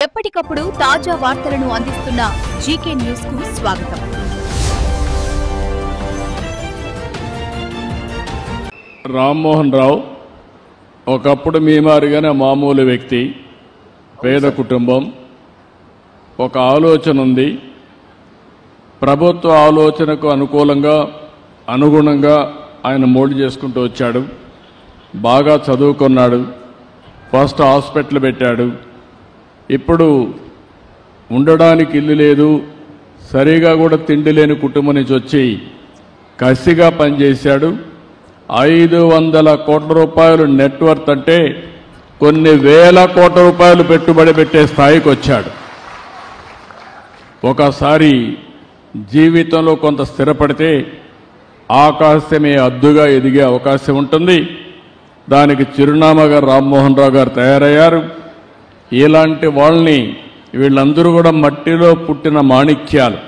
ఎప్పటికప్పుడు తాజా వార్తలను అందిస్తున్న జీకే న్యూస్ కు స్వాగతం. రామ్మోహన్ రావు ఒకప్పుడు మీ మాదిరిగానే మామూలు వ్యక్తి, పేద కుటుంబం, ఒక ఆలోచన ఉంది. ప్రభుత్వ ఆలోచనకు అనుగుణంగా ఆయన మోల్డ్ చేసుకుంటూ వచ్చాడు. బాగా చదువుకున్నాడు, ఫస్ట్ హాస్పిటల్ పెట్టాడు. ఇప్పుడు ఉండడానికి ఇల్లు లేదు, సరిగా కూడా తిండి లేని కుటుంబం నుంచి వచ్చి కసిగా పనిచేశాడు. 500 కోట్ల రూపాయలు నెట్వర్త్ అంటే కొన్ని వేల కోట్ల రూపాయలు పెట్టుబడి పెట్టే స్థాయికి వచ్చాడు. ఒకసారి జీవితంలో కొంత స్థిరపడితే ఆకాశమే అద్దుగా ఎదిగే అవకాశం ఉంటుంది. దానికి చిరునామాగా రామ్మోహన్ రావు గారు తయారయ్యారు. ఇలాంటి వాళ్ళని, వీళ్ళందరూ కూడా మట్టిలో పుట్టిన మాణిక్యాలు,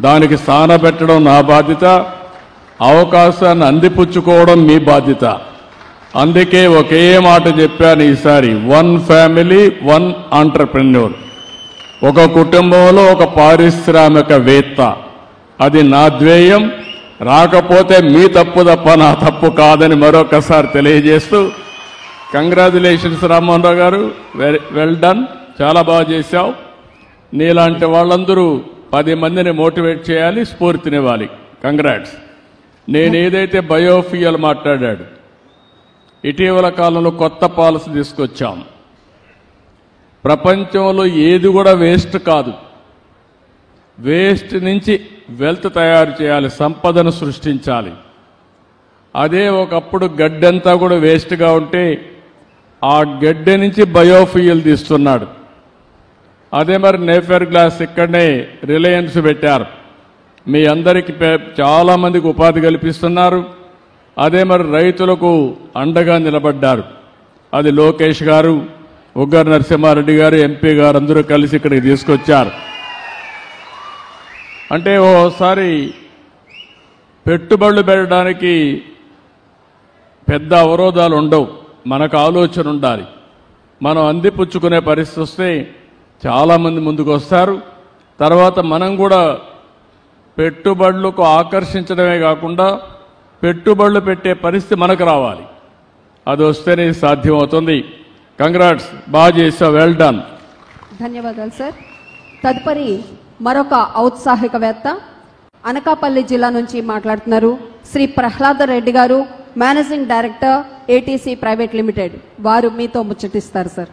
దానికి సానబెట్టడం నా బాధ్యత, అవకాశాన్ని అందిపుచ్చుకోవడం మీ బాధ్యత. అందుకే ఒకే మాట చెప్పాను ఈసారి, 1 ఫ్యామిలీ 1 ఆంటర్‌ప్రెన్యూర్. ఒక కుటుంబంలో ఒక పారిశ్రామికవేత్త, అది నా ధ్యేయం. రాకపోతే మీ తప్పు తప్ప నా తప్పు కాదని మరొకసారి తెలియజేస్తూ, కంగ్రాచులేషన్స్ రామ్మోహన్ రావు గారు, వెల్ డన్, చాలా బాగా చేశావు. నీలాంటి వాళ్ళందరూ 10 మందిని మోటివేట్ చేయాలి, స్ఫూర్తినివ్వాలి. కంగ్రాట్స్. నేను ఏదైతే బయోఫ్యూయల్ మాట్లాడాడు, ఇటీవల కాలంలో కొత్త పాలసీ తీసుకొచ్చాం. ప్రపంచంలో ఏది కూడా వేస్ట్ కాదు. వేస్ట్ నుంచి వెల్త్ తయారు చేయాలి, సంపదను సృష్టించాలి. అదే ఒకప్పుడు గడ్డంతా కూడా వేస్ట్గా ఉంటే ఆ గడ్డి నుంచి బయోఫ్యూయల్ తీస్తున్నాడు. అదే మరి నేఫర్ గ్లాస్ ఇక్కడనే రిలయన్స్ పెట్టారు, మీ అందరికీ చాలా మందికి ఉపాధి కల్పిస్తున్నారు. అదే మరి రైతులకు అండగా నిలబడ్డారు. అది లోకేష్ గారు, ఉగ్గర్ నరసింహారెడ్డి గారు, ఎంపీ గారు అందరూ కలిసి ఇక్కడికి తీసుకొచ్చారు. అంటే ఓసారి పెట్టుబడులు పెట్టడానికి పెద్ద అవరోధాలు ఉండవు, మనకు ఆలోచన ఉండాలి. మనం అందిపుచ్చుకునే పరిస్థితి వస్తే చాలామంది ముందుకు వస్తారు. తర్వాత మనం కూడా పెట్టుబడులకు ఆకర్షించడమే కాకుండా పెట్టుబడులు పెట్టే పరిస్థితి మనకు రావాలి. అది వస్తేనే సాధ్యమవుతుంది. కంగ్రాట్స్, బాగా చేసావు, వెల్ డన్. ధన్యవాదాలు సార్. తదుపరి మరొక ఔత్సాహికవేత్త అనకాపల్లి జిల్లా నుంచి మాట్లాడుతున్నారు శ్రీ ప్రహ్లాద రెడ్డి గారు, managing director ATC private limited. వారు మీతో ముచ్చటిస్తారు sir.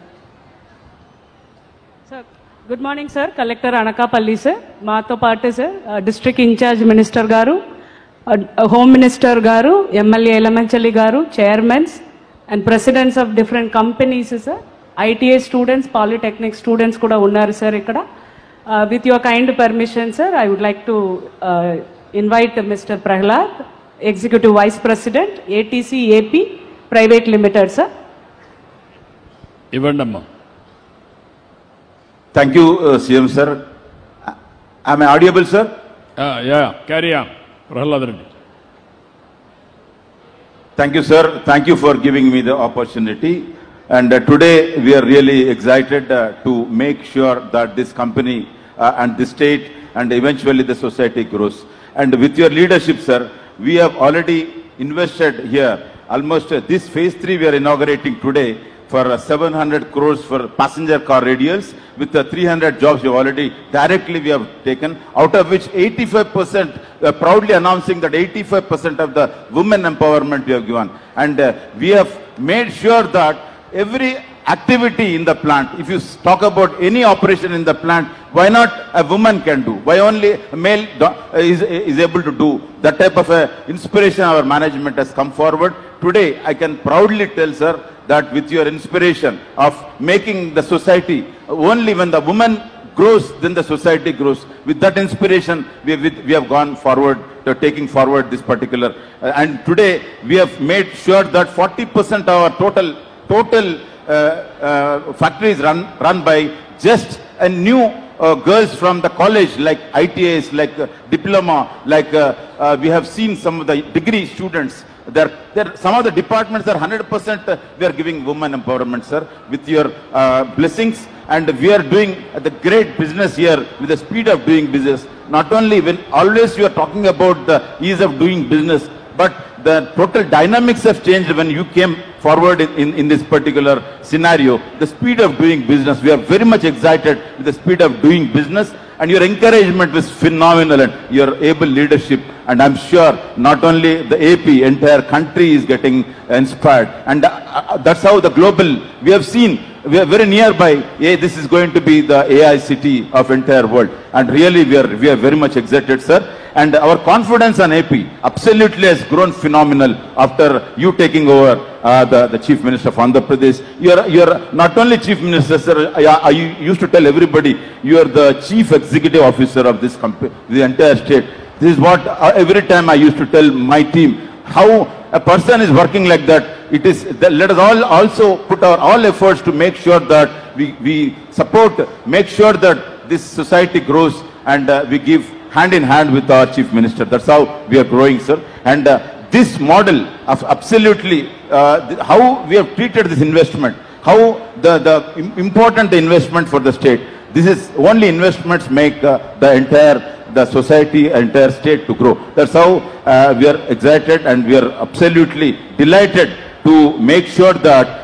Good morning sir. Collector Anakapalli sir, మాతో పాటు సార్ డిస్ట్రిక్ట్ ఇన్ఛార్జ్ మినిస్టర్ గారు, హోమ్ మినిస్టర్ గారు, ఎమ్మెల్యే ఎలమంచలి గారు, chairmans and presidents of different companies sir, ITI students, polytechnic students కూడా ఉన్నారు సార్ ఇక్కడ. With your kind permission sir, I would like to invite mister Prahlad, executive vice president, ATC AP private limited sir. ఇవ్వండి అమ్మా. Thank you, CM sir. Am I audible, sir? Yeah, carry on. Prahlad Reddy. Thank you, sir. Thank you for giving me the opportunity. And today we are really excited to make sure that this company and the state and eventually the society grows. And with your leadership, sir, we have already invested here almost this phase 3 we are inaugurating today for 700 crores for passenger car radials, with the 300 jobs we already directly we have taken, out of which 85%, we are proudly announcing that 85% of the women empowerment we have given. And we have made sure that every activity in the plant, if you talk about any operation in the plant, why not a woman can do? Why only a male is able to do? That type of inspiration our management has come forward. Today, I can proudly tell, sir, that with your inspiration of making the society, only when the woman grows, then the society grows. With that inspiration, we have gone forward, taking forward this particular. And today, we have made sure that 40% of our total factories run by just a new girls from the college, like ITIs, like diploma, like we have seen some of the degree students. Some of the departments are 100% we are giving women empowerment, sir, with your blessings. And we are doing the great business here with the speed of doing business. Not only when always you are talking about the ease of doing business, but the total dynamics have changed when you came forward in this particular scenario. The speed of doing business, we are very much excited with the speed of doing business, and your encouragement was phenomenal and your able leadership. And I'm sure not only the AP, entire country is getting inspired. And that's how the global, we have seen, we are very nearby. This is going to be the AI city of entire world. And really we are very much excited, sir. And our confidence on AP absolutely has grown phenomenal after you taking over the Chief Minister of Andhra Pradesh. You're not only Chief Minister, sir, I used to tell everybody, you are the Chief Executive Officer of this company, the entire state. This is what every time I used to tell my team, how a person is working like that. It is that let us all also put our all efforts to make sure that we support, make sure that this society grows, and we give hand in hand with our Chief Minister. That's how we are growing, sir. And this model of absolutely how we have treated this investment, how the important investment for the state. This is only investments make the society, entire state to grow. That's how we are excited, and we are absolutely delighted to make sure that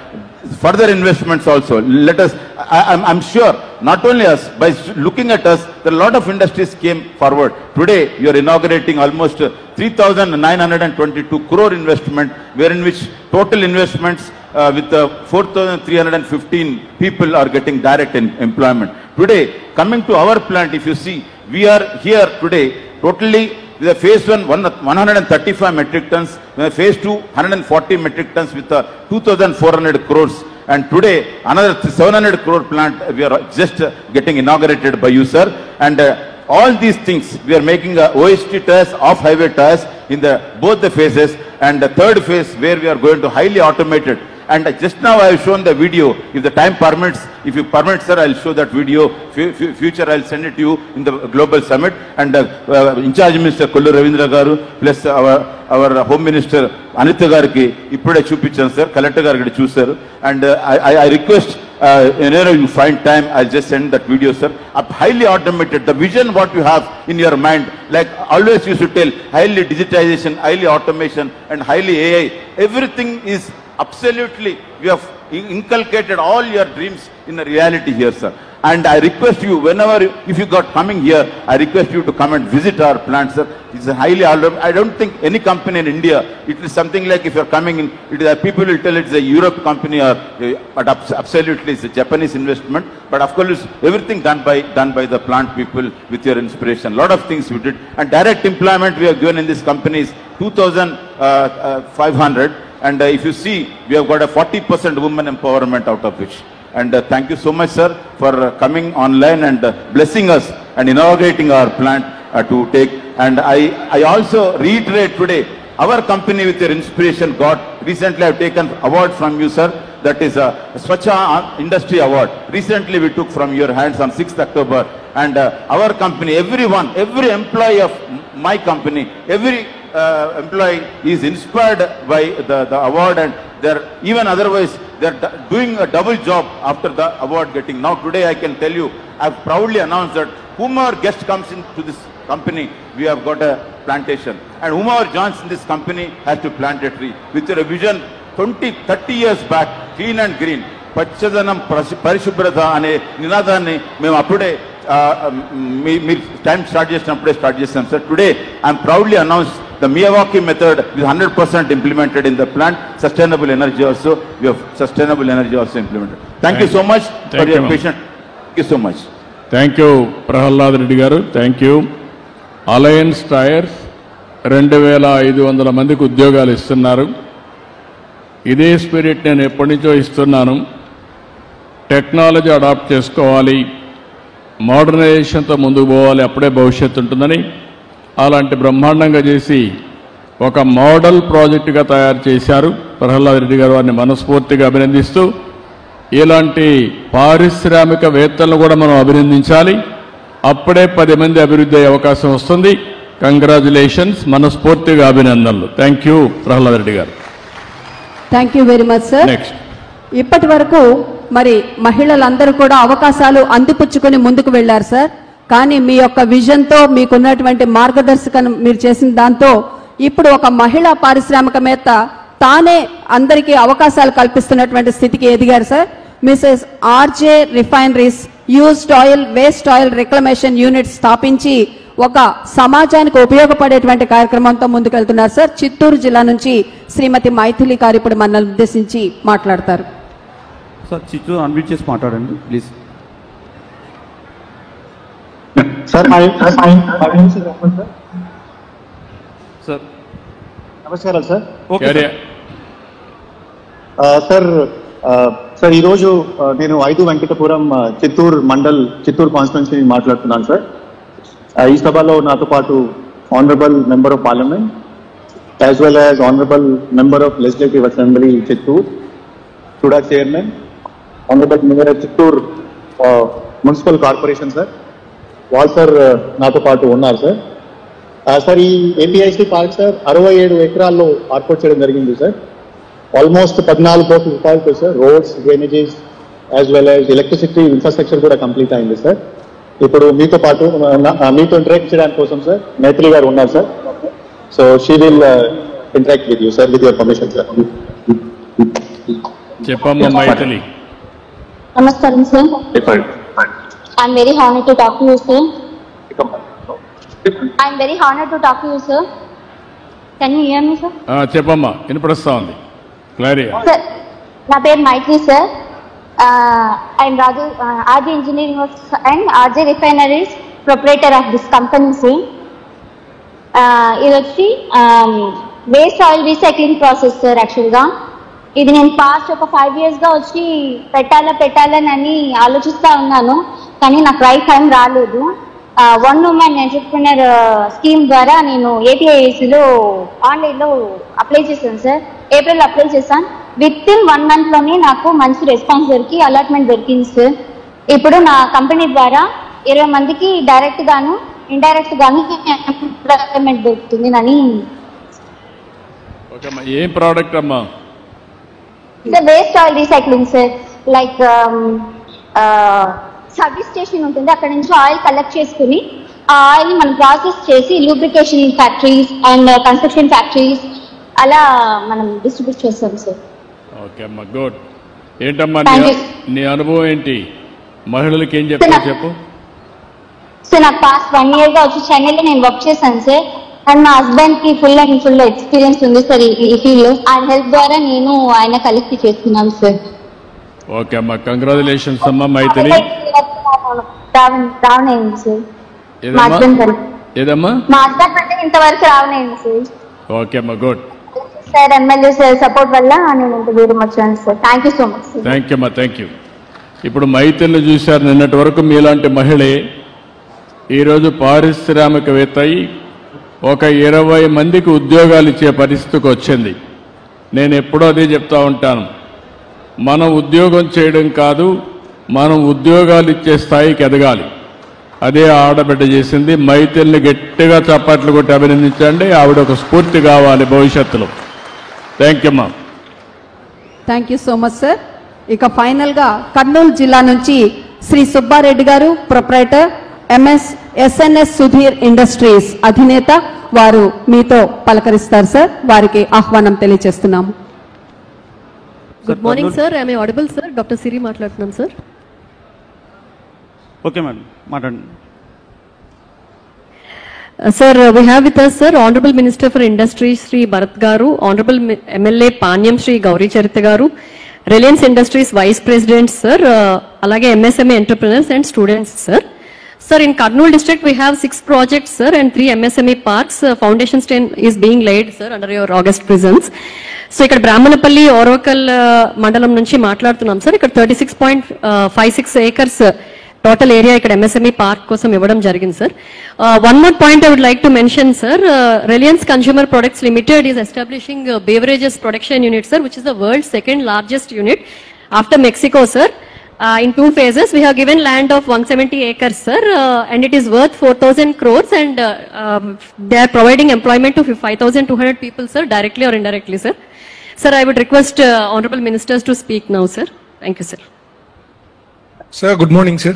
further investments also. Let us, I'm sure, not only us, by looking at us, there are a lot of industries came forward. Today, you are inaugurating almost 3,922 crore investment, wherein which total investments with 4,315 people are getting direct employment. Today, coming to our plant, if you see, we are here today, totally with a phase 1, 135 metric tons, phase 2, 140 metric tons with 2,400 crores. And today, another 700 crore plant we are just getting inaugurated by you, sir. And all these things, we are making OHT tires, off-highway tires in both the phases. And the third phase where we are going to highly automated. And just now I have shown the video. If the time permits, if you permit, sir, I'll show that video. Future, I'll send it to you in the global summit. And in charge Minister Kollu Ravindra Garu plus our Home Minister Anitha Gariki, ippude chupichanu, sir. Collector Gariki chusaru. And I request, whenever you find time, I'll just send that video, sir. Highly automated, the vision what you have in your mind, like always used to tell, highly digitization, highly automation, and highly AI. Everything is absolutely, we have inculcated all your dreams in a reality here, sir. And I request you, whenever, if you got coming here, I request you to come and visit our plant, sir. It's a highly, I don't think any company in India, it is something like if you're coming in, it is, people will tell it's a Europe company, or, but absolutely it's a Japanese investment. But of course, everything done by the plant people with your inspiration. A lot of things we did. And direct employment we have given in this company is 2,500. And if you see, we have got a 40% women empowerment out of which. And thank you so much, sir, for coming online and blessing us and inaugurating our plant to take. And I also reiterate today, our company with your inspiration got, recently I have taken award from you, sir. That is a Swachha Industry Award. Recently we took from your hands on 6th October. And our company, everyone, every employee of my company, every employee is inspired by the award, and they're even otherwise they're doing a double job after the award getting. Now today I can tell you, I've proudly announced that whomever guest comes into this company, we have got a plantation, and whomever joins in this company has to plant a tree. With your vision 20-30 years back, clean and green, Pachadanam Parishubhrata ane ninadaanni mem appude time start chestam, sir. Today I am proudly announced the Miyawaki method is 100% implemented in the plant. Sustainable energy also, we have sustainable energy also implemented. Thank you so much for your patience. Thank you so much. Thank you, Prahalad Reddy garu. Thank you. Alliance Tires 2,500 మందికి ఉద్యోగాలు ఇస్తున్నారు. ఇదే spirit నేను ఎప్పటి నుంచో ఇస్తున్నాను. Technology adapt చేసుకోవాలి, మోడర్నైజేషన్తో ముందుకు పోవాలి, అప్పుడే భవిష్యత్తు ఉంటుందని అలాంటి బ్రహ్మాండంగా చేసి ఒక మోడల్ ప్రాజెక్టుగా తయారు చేశారు ప్రహ్లాద్ రెడ్డి గారు. వారిని మనస్ఫూర్తిగా అభినందిస్తూ, ఇలాంటి పారిశ్రామికవేత్తలను కూడా మనం అభినందించాలి. అప్పుడే 10 మంది అభివృద్ధి అయ్యే అవకాశం వస్తుంది. కంగ్రాచులేషన్స్, మనస్ఫూర్తిగా అభినందనలు. థ్యాంక్ యూ ప్రహ్లాద్ రెడ్డి గారు. Thank you very much sir. Next. ఇప్పటి వరకు మరి మహిళలందరూ కూడా అవకాశాలు అందిపుచ్చుకొని ముందుకు వెళ్లారు సార్. కానీ మీ యొక్క విజన్తో మీకున్నటువంటి మార్గదర్శకం మీరు చేసిన దాంతో ఇప్పుడు ఒక మహిళా పారిశ్రామికవేత్త తానే అందరికీ అవకాశాలు కల్పిస్తున్నటువంటి స్థితికి ఎదిగారు sir. Mrs RJ refineries used oil waste oil reclamation unit స్థాపించి ఒక సమాజానికి ఉపయోగపడేటువంటి కార్యక్రమంతో ముందుకెళ్తున్నారు సార్. చిత్తూరు జిల్లా నుంచి శ్రీమతి మైథిలి గారు ఇప్పుడు మనల్ని ఉద్దేశించి మాట్లాడతారు. సార్ చిత్తూరు అన్మ్యూట్ చేసి మాట్లాడండి ప్లీజ్. సార్ సార్ నమస్కారాలు సార్. ఓకే సార్ సార్ ఈరోజు నేను 5 వెంకటపురం చిత్తూరు మండల్ చిత్తూరు కాన్స్టిట్యున్సీ మాట్లాడుతున్నాను సార్. ఈ సభలో నాతో పాటు honourable member of parliament as well as honourable member of legislative assembly Chittoor, టుడా chairman, honourable member of Chittoor municipal corporation sir, వాళ్ళు సార్ నాతో పాటు ఉన్నారు సార్. సార్ ఈ ఏపీఐసి పార్క్ సార్ 67 ఎకరాల్లో ఏర్పాటు చేయడం జరిగింది సార్. ఆల్మోస్ట్ 14 కోట్ల రూపాయలతో sir roads, drainages as well as electricity infrastructure కూడా కంప్లీట్ అయింది సార్. ఇప్పుడు మీతో పాటు మీతో ఇంటరాక్ట్ చేయడానికి కోసం సార్ మైత్రి గారు ఉన్నారు sir. So she will interact with you sir with your permission sir. చెప్పమ్మా మైథిలి. నమస్కారం sir. I'm very honored to talk to you, sir. I'm very honored to talk to you, sir. Can you hear me, sir? చెప్పమ్మా, వినపడుస్తా ఉంది clarity. Sir, నా పేరు మైత్రి sir. I'm Raju, RJ Engineering and RJ Refineries proprietor of this company, sir. ఇది వచ్చి waste oil recycling process sir. యాక్చువల్గా ఇది నేను past ఒక 5 yearsగా వచ్చి పెట్టాలని ఆలోచిస్తూ ఉన్నాను, కానీ నాకు రైట్ టైం రాలేదు. వన్ ఉమెన్ ఎంటర్‌ప్రెన్యూర్ స్కీమ్ ద్వారా నేను ఏపీఐసిలో ఆన్లైన్లో అప్లై చేశాను సార్. ఏప్రిల్ అప్లై చేశాను. విత్ ఇన్ 1 monthలోనే నాకు మంచి రెస్పాన్స్ దొరికి అలాట్మెంట్ దొరికింది సార్. ఇప్పుడు నా కంపెనీ ద్వారా 20 మందికి డైరెక్ట్ గాను ఇండైరెక్ట్ గాను ఎంప్లాయ్మెంట్ దొరుకుతుంది అని. ఏం ప్రోడక్ట్ అమ్మా? Waste oil recycling sir. Like service station ఉంటుంది, అక్కడ నుంచి ఆయిల్ కలెక్ట్ చేసుకుని ఆ ఆయిల్ మనం ప్రాసెస్ చేసి lubrication factories and construction factories అలా మనం డిస్ట్రిబ్యూట్ చేస్తాం సార్. ఓకే అమ్మా, గుడ్. ఏంటమ్మా నీ అనుభవం ఏంటి? మహిళలకి ఏం చెప్తావు చెప్పు. సార్ నాకు పాస్ట్ 1 yearగా వచ్చి చెన్నైలో నేను వర్క్ చేశాను సార్. అండ్ మా హస్బెండ్ కి ఫుల్ ఎక్స్పీరియన్స్ ఉంది సార్ ఈ ఫీల్డ్. ఆయన హెల్ప్ ద్వారా నేను ఆయన కలెక్ట్ చేస్తున్నాను సార్. ఓకే అమ్మా, కంగ్రాచులేషన్స్ అమ్మా మైథిలి. రావనేయండి సార్. మా హస్బెండ్ అంటే ఇంతవరకు రావనేయండి సార్. ఓకే అమ్మా, good. Sir MLA sir support వల్ల నేను ఇంత దూరం వచ్చాను sir. Thank you so much sir. Thank you అమ్మా, థ్యాంక్ యూ. ఇప్పుడు మైథిలిని చూశారు. నిన్నటి వరకు మీలాంటి మహిళే ఈరోజు పారిశ్రామికవేత్త అయి ఒక 20 మందికి ఉద్యోగాలు ఇచ్చే పరిస్థితికి వచ్చింది. నేను ఎప్పుడూ అదే చెప్తా ఉంటాను, మనం ఉద్యోగం చేయడం కాదు, మనం ఉద్యోగాలు ఇచ్చే స్థాయికి ఎదగాలి. అదే ఆడబిడ్డ చేసింది. మైథిలిని గట్టిగా చప్పట్లు కొట్టి అభినందించండి. ఆవిడ ఒక స్ఫూర్తి కావాలి భవిష్యత్తులో. థ్యాంక్ యూ అమ్మా. Thank you so much sir. ఇక ఫైనల్గా కర్నూలు జిల్లా నుంచి శ్రీ సుబ్బారెడ్డి గారు, ప్రొప్రైటర్ ఎస్ఎన్ఎస్ సుధీర్ ఇండస్ట్రీస్ అధినేత, వారు మీతో పలకరిస్తారు సార్. వారికి ఆహ్వానం తెలియజేస్తున్నాము. Good morning sir. I'm audible sir. Doctor Siri మాట్లాడుతున్నాను సార్. ఓకే మేడం, మాట్లాడండి. Sir we have with us sir honourable minister for industry Shri Bharath గారు, ఆనరబుల్ ఎమ్మెల్యే పాణ్యం శ్రీ గౌరీ చరిత గారు, Reliance Industries vice president sir, అలాగే MSME entrepreneurs and students sir. Sir, in Kurnool district, we have 6 projects, sir, and 3 MSME parks. Foundation stone is being laid, sir, under your August presence. So, ఇక్కడ బ్రాహ్మణపల్లి ఓరవకల్ మండలం నుంచి మాట్లాడుతున్నాం sir. ఇక్కడ 36.56 acres total area ఇక్కడ MSME park కోసం ఇవ్వడం జరిగింది sir. One more point I would like to mention, sir. Reliance Consumer Products Limited is establishing beverages production unit, sir, which is the world's second largest unit after Mexico, sir. in 2 phases. We have given land of 170 acres, sir, and it is worth 4,000 crores, and they are providing employment to 5,200 people, sir, directly or indirectly, sir. Sir, I would request honorable ministers to speak now, sir. Thank you, sir. Sir, good morning, sir.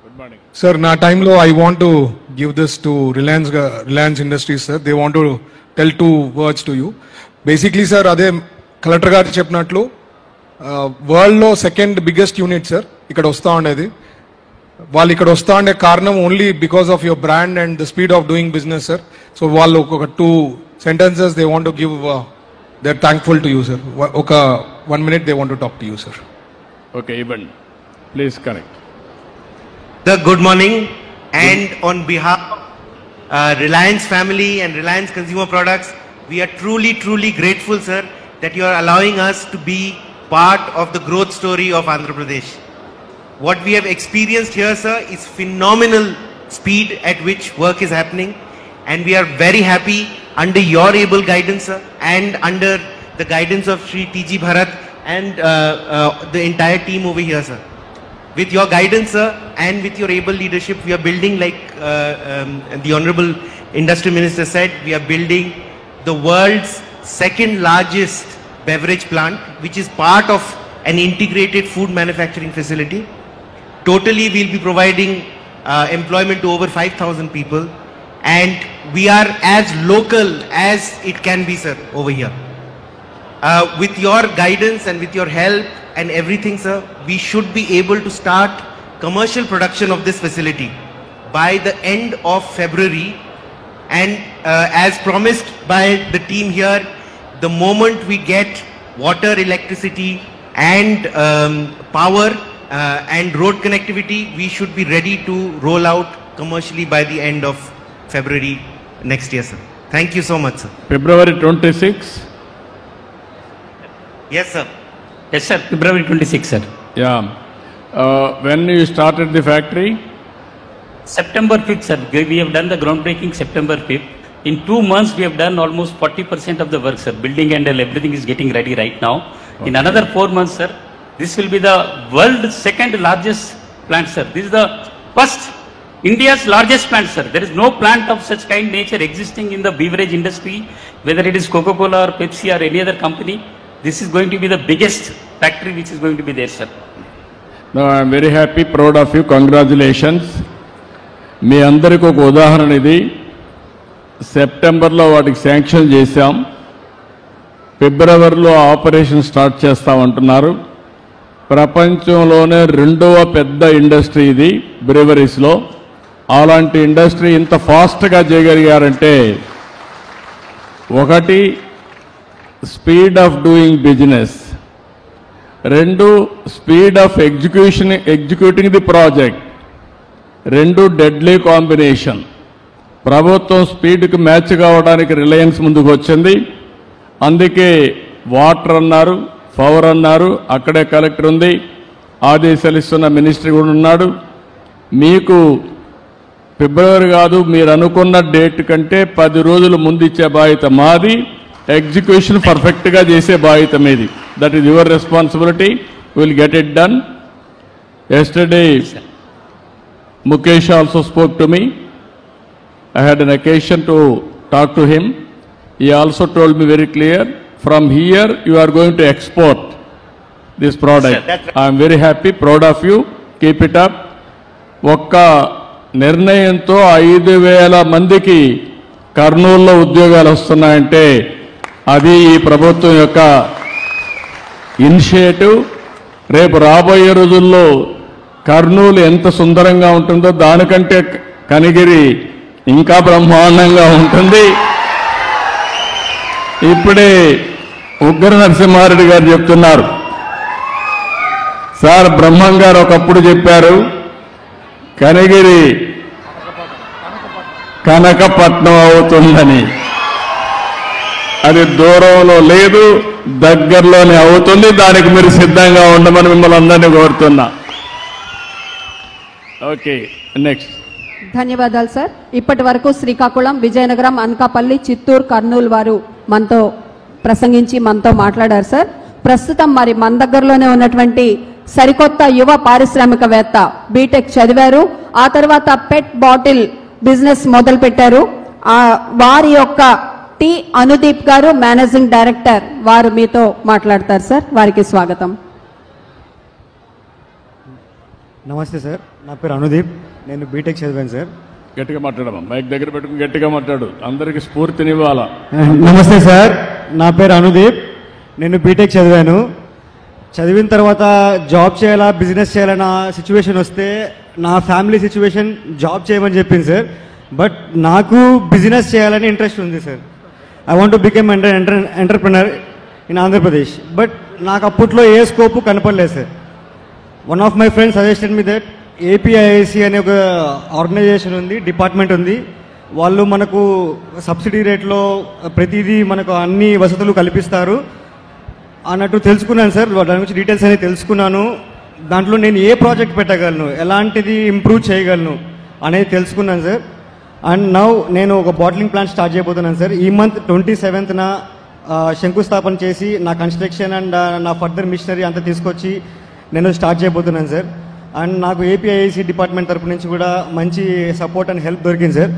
Good morning. Sir, na time lo I want to give this to Reliance Industries, sir. They want to tell 2 words to you. Basically, sir, ade collector garu cheppinatlu world lo second biggest unit, sir. Ikkada osta undedi. Vallu ikkada osta unde karanam only because of your brand and the speed of doing business, sir. So vallu oka 2 sentences they want to give. They're thankful to you, sir. Oka 1 minute they want to talk to you, sir. Okay, ఇవ్వండి please. Connect. Sir, good morning, and on behalf of Reliance family and Reliance Consumer Products, we are truly grateful, sir, that you are allowing us to be part of the growth story of Andhra Pradesh. What we have experienced here, sir, is phenomenal speed at which work is happening, and we are very happy under your able guidance, sir, and under the guidance of Shri T.G. Bharat and the entire team over here, sir. With your guidance, sir, and with your able leadership, we are building, like the Honorable Industry Minister said, we are building the world's second largest beverage plant, which is part of an integrated food manufacturing facility. Totally, we'll be providing employment to over 5,000 people, and we are as local as it can be, sir, over here. With your guidance and with your help and everything, sir, we should be able to start commercial production of this facility by the end of February, and as promised by the team here, the moment we get water, electricity and power and road connectivity, we should be ready to roll out commercially by the end of February next year, sir. Thank you so much, sir. February 26. Yes, sir. Yes, sir. February 26, sir. Yeah. When you started the factory? September 5th, sir. We have done the groundbreaking September 5th. In 2 months, we have done almost 40% of the work, sir. Building and everything is getting ready right now. Okay. In another 4 months, sir, this will be the world's second largest plant, sir. This is the first India's largest plant, sir. There is no plant of such kind nature existing in the beverage industry, whether it is Coca-Cola or Pepsi or any other company. This is going to be the biggest factory which is going to be there, sir. No, I am very happy, proud of you. Congratulations. మీ అందరికి ఒక ఉదాహరణ ఇది. సెప్టెంబర్లో వాటికి sanction చేశాం, ఫిబ్రవరిలో operation start చేస్తామంటున్నారు. ప్రపంచంలోనే 2వ పెద్ద ఇండస్ట్రీ ఇది బ్రీవరీస్లో. అలాంటి ఇండస్ట్రీ ఇంత ఫాస్ట్గా చేయగలిగారంటే, ఒకటి speed of doing business, 2 speed of executing the project, 2 deadly combination. ప్రభుత్వం స్పీడ్కి మ్యాచ్ కావడానికి రిలయన్స్ ముందుకు వచ్చింది. అందుకే వాటర్ అన్నారు, పవర్ అన్నారు, అక్కడే కలెక్టర్ ఉంది, ఆదేశాలు ఇస్తున్న మినిస్టర్ కూడా ఉన్నాడు. మీకు ఫిబ్రవరి కాదు, మీరు అనుకున్న డేట్ కంటే 10 రోజులు ముందు ఇచ్చే బాధ్యత మాది. ఎగ్జిక్యూషన్ పర్ఫెక్ట్గా చేసే బాధ్యత మీది. That is your responsibility. Will get it done. Yesterday Mukesh also spoke to me. I had an occasion to talk to him. He also told me very clear, from here you are going to export this product. I am very happy, proud of you. Keep it up. ఒక్క నిర్ణయంతో 5,000 మందికి కర్నూలులో ఉద్యోగాలు వస్తున్నాయంటే అది ఈ ప్రభుత్వం యొక్క ఇనిషియేటివ్. రేపు రాబోయే రోజుల్లో కర్నూలు ఎంత సుందరంగా ఉంటుందో దానికంటే కనిగిరి ఇంకా బ్రహ్మాండంగా ఉంటుంది. ఇప్పుడే ఉగ్ర నరసింహారెడ్డి గారు చెప్తున్నారు, సార్ బ్రహ్మం గారు ఒకప్పుడు చెప్పారు కనిగిరి కనకపట్నం అవుతుందని. అది దూరంలో లేదు, దగ్గరలోనే అవుతుంది. దానికి మీరు సిద్ధంగా ఉండమని మిమ్మల్ని అందరినీ కోరుతున్నా. Okay, next. ధన్యవాదాలు సార్. ఇప్పటి వరకు శ్రీకాకుళం, విజయనగరం, అనకాపల్లి, చిత్తూరు, కర్నూలు వారు మనతో ప్రసంగించి మనతో మాట్లాడారు సార్. ప్రస్తుతం మరి మన దగ్గరలోనే ఉన్నటువంటి సరికొత్త యువ పారిశ్రామికవేత్త, బీటెక్ చదివారు. ఆ తర్వాత పెట్ బాటిల్ బిజినెస్ మొదలు పెట్టారు. వారి యొక్క టి అనుదీప్ గారు, మేనేజింగ్ డైరెక్టర్, వారు మీతో మాట్లాడతారు సార్. వారికి స్వాగతం. నమస్తే సార్, నా పేరు అనుదీప్, నేను బీటెక్ చదివాను సార్. గట్టిగా మాట్లాడమా, మైక్ దగ్గర పెట్టుకుని గట్టిగా మాట్లాడు, అందరికి స్ఫూర్తినివ్వాలా. నమస్తే సార్, నా పేరు అనుదీప్, నేను బీటెక్ చదివాను. చదివిన తర్వాత జాబ్ చేయాలా బిజినెస్ చేయాలన్న సిచ్యువేషన్ వస్తే నా ఫ్యామిలీ సిచ్యువేషన్ జాబ్ చేయమని చెప్పింది సార్. బట్ నాకు బిజినెస్ చేయాలని ఇంట్రెస్ట్ ఉంది sir. I want to become entrepreneur in Andhra Pradesh. But నాకు అప్పట్లో ఏ స్కోపు కనపడలేదు sir. One of my friends suggested me that APIIC అనే ఒక ఆర్గనైజేషన్ ఉంది, డిపార్ట్మెంట్ ఉంది. వాళ్ళు మనకు సబ్సిడీ రేట్లో ప్రతిదీ మనకు అన్ని వసతులు కల్పిస్తారు అన్నట్టు తెలుసుకున్నాను సార్. దాని గురించి డీటెయిల్స్ అనేది తెలుసుకున్నాను. దాంట్లో నేను ఏ ప్రాజెక్ట్ పెట్టగలను, ఎలాంటిది ఇంప్రూవ్ చేయగలను అనేది తెలుసుకున్నాను సార్. అండ్ నౌ నేను ఒక బాటిలింగ్ ప్లాంట్ స్టార్ట్ చేయబోతున్నాను సార్. ఈ మంత్ 27న శంకుస్థాపన చేసి నా కన్స్ట్రక్షన్ అండ్ నా ఫర్దర్ మిషనరీ అంతా తీసుకొచ్చి నేను స్టార్ట్ చేయబోతున్నాను సార్. అండ్ నాకు ఏపీఐఐసి డిపార్ట్మెంట్ తరపు నుంచి కూడా మంచి సపోర్ట్ అండ్ హెల్ప్ దొరికింది sir.